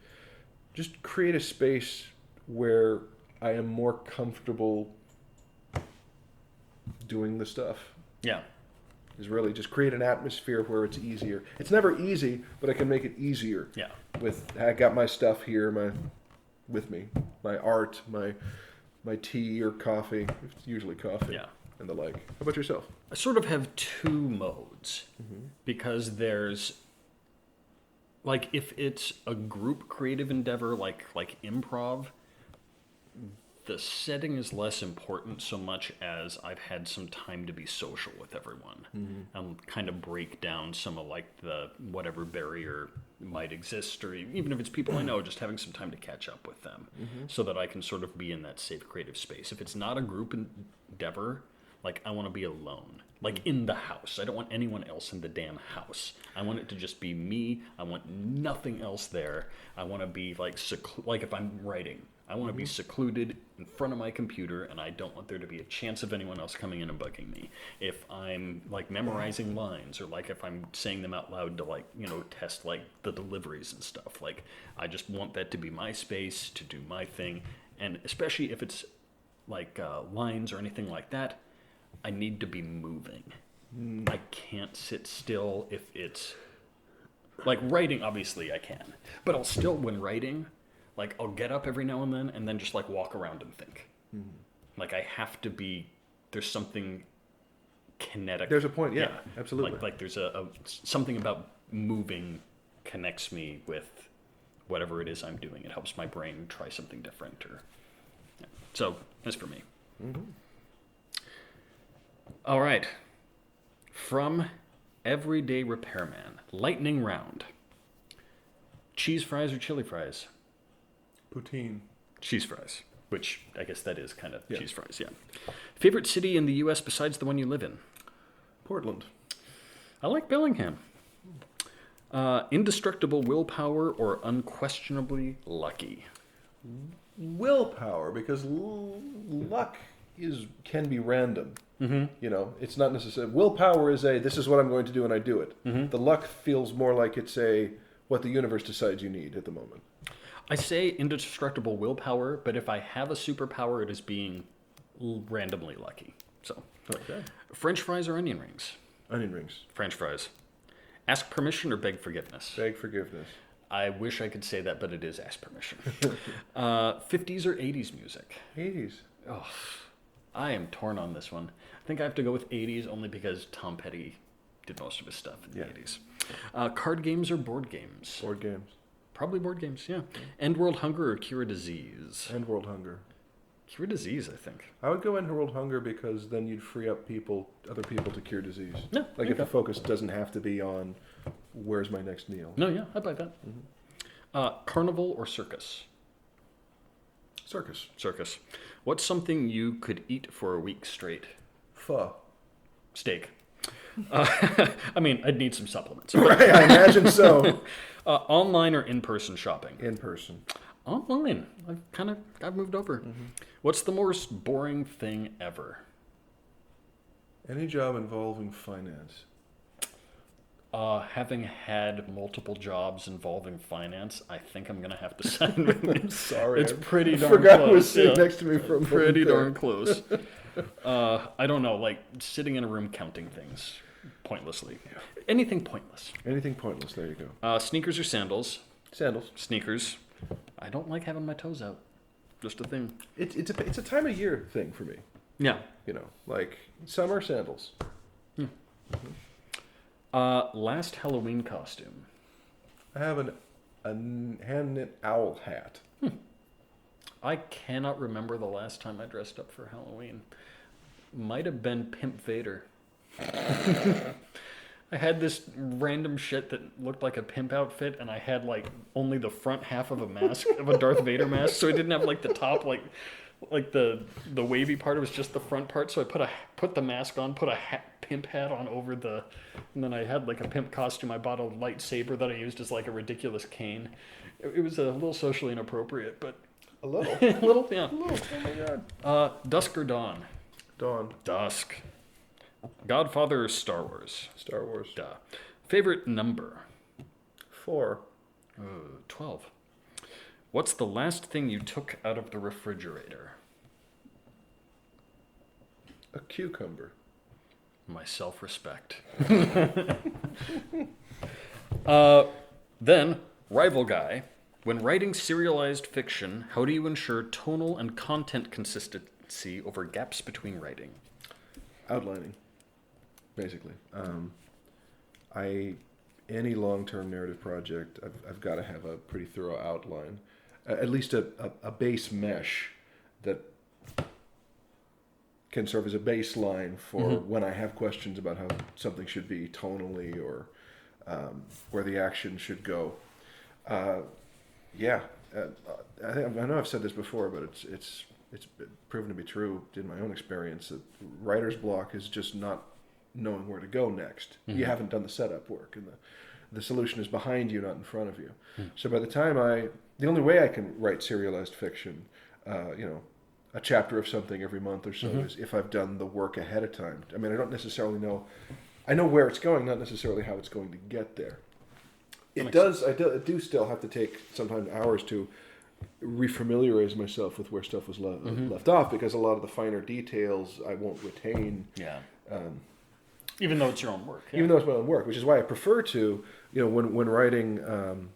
just create a space where I am more comfortable doing the stuff.
Yeah.
Is really just create an atmosphere where it's easier. It's never easy, but I can make it easier.
Yeah.
I got my stuff here, with me, my art, my tea or coffee. It's usually coffee.
Yeah.
And the like. How about yourself?
I sort of have two modes, because there's if it's a group creative endeavor like improv, the setting is less important so much as I've had some time to be social with everyone and kind of break down some of the whatever barrier might exist, or even if it's people I know, just having some time to catch up with them so that I can sort of be in that safe creative space. If it's not a group endeavor, Like, I want to be alone. Like, in the house. I don't want anyone else in the damn house. I want it to just be me. I want nothing else there. I want to be, like, like if I'm writing, I want to be secluded in front of my computer, and I don't want there to be a chance of anyone else coming in and bugging me. If I'm, like, memorizing lines, or, like, if I'm saying them out loud to, like, you know, test, like, the deliveries and stuff, like, I just want that to be my space, to do my thing. And especially if it's, like, lines or anything like that, I need to be moving. I can't sit still if it's... Like, writing, obviously, I can. But I'll still, when writing, like, I'll get up every now and then just, like, walk around and think. Like, I have to be... There's something kinetic.
There's a point, yeah. Absolutely.
Like there's something about moving connects me with whatever it is I'm doing. It helps my brain try something different. So, that's for me. All right. From Everyday Repairman, lightning round. Cheese fries or chili fries?
Poutine.
Cheese fries, which I guess that is kind of cheese fries, yeah. Favorite city in the U.S. besides the one you live in?
Portland.
I like Bellingham. Indestructible willpower or unquestionably lucky?
Willpower, because luck can be random. You know, it's not necessarily... Willpower is this is what I'm going to do, and I do it. The luck feels more like it's what the universe decides you need at the moment.
I say indestructible willpower, but if I have a superpower, it is being randomly lucky. So,
okay. French
fries or onion rings?
Onion rings.
French fries. Ask permission or beg forgiveness?
Beg forgiveness.
I wish I could say that, but it is ask permission. 50s or 80s music?
80s.
Oh, I am torn on this one. I think I have to go with 80s only because Tom Petty did most of his stuff in the 80s. Card games or board games?
Board games.
Probably board games, yeah. End World Hunger or Cure a Disease?
End World Hunger.
Cure disease, I think.
I would go End World Hunger because then you'd free up other people to cure disease.
Yeah,
like if the focus doesn't have to be on where's my next meal.
No, yeah, I buy that. Carnival or circus?
Circus.
Circus. What's something you could eat for a week straight?
Pho.
Steak. I mean, I'd need some supplements.
Right, I imagine so.
Online or in-person shopping?
In person.
Online. I've moved over. What's the most boring thing ever?
Any job involving finance.
Having had multiple jobs involving finance, I think I'm going to have to sign with it.
I'm sorry.
It's pretty darn
close. I forgot
close.
Who was sitting next to me for a moment.
Pretty darn close. I don't know, like sitting in a room counting things pointlessly. Anything pointless.
Anything pointless, there you go.
Sneakers or sandals?
Sandals.
Sneakers. I don't like having my toes out. Just a thing.
It's a time of year thing for me.
Yeah.
You know, like summer sandals.
Last Halloween costume.
I have a hand-knit owl hat.
I cannot remember the last time I dressed up for Halloween. Might have been Pimp Vader. I had this random shit that looked like a pimp outfit, and I had like only the front half of a mask, of a Darth Vader mask, so I didn't have like the top, like the wavy part. It was just the front part. So I put the mask on, put a pimp hat on over and then I had like a pimp costume. I bought a lightsaber that I used as like a ridiculous cane. It was a little socially inappropriate, but
a little,
a little, yeah.
A little. Oh my god.
Dusk or dawn?
Dawn.
Dusk. Godfather or Star Wars?
Star Wars.
Duh. Favorite number?
4.
12. What's the last thing you took out of the refrigerator?
A cucumber.
My self-respect. Then, rival guy. When writing serialized fiction, how do you ensure tonal and content consistency over gaps between writing?
Outlining, basically. Any long-term narrative project, I've got to have a pretty thorough outline, at least a base mesh that can serve as a baseline for when I have questions about how something should be tonally or where the action should go. I know I've said this before, but it's it's proven to be true in my own experience that writer's block is just not knowing where to go next. You haven't done the setup work, and the solution is behind you, not in front of you. So by the time the only way I can write serialized fiction, a chapter of something every month or so is if I've done the work ahead of time. I mean, I don't necessarily know. I know where it's going, not necessarily how it's going to get there. I do still have to take sometimes hours to refamiliarize myself with where stuff was left off, because a lot of the finer details I won't retain.
Yeah. Even though it's your own work. Yeah.
Even though it's my own work, which is why I prefer to, when writing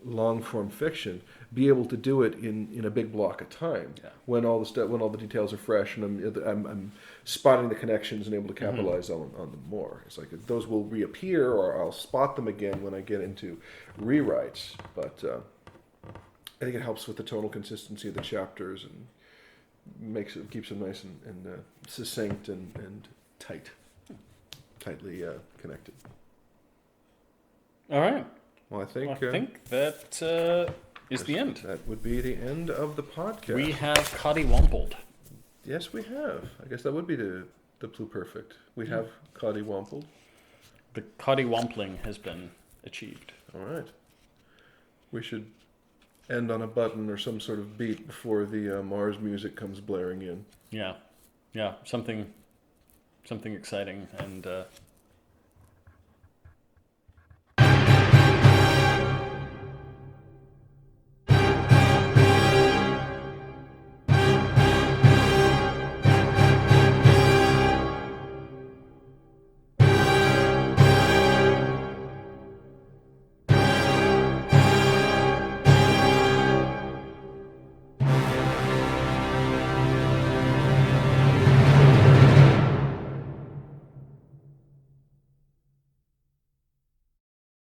long form fiction, be able to do it in a big block of time, when all the details are fresh, and I'm spotting the connections and able to capitalize on them more. It's like those will reappear, or I'll spot them again when I get into rewrites. But I think it helps with the tonal consistency of the chapters and keeps them nice and succinct and tightly connected.
All right.
Well, I think
that is the end.
That would be the end of the podcast.
We have Coddiwompled.
Yes, we have. I guess that would be the pluperfect. We have Coddiwompled.
The Coddiwompling has been achieved.
All right. We should end on a button or some sort of beat before the Mars music comes blaring in.
Yeah. Something exciting and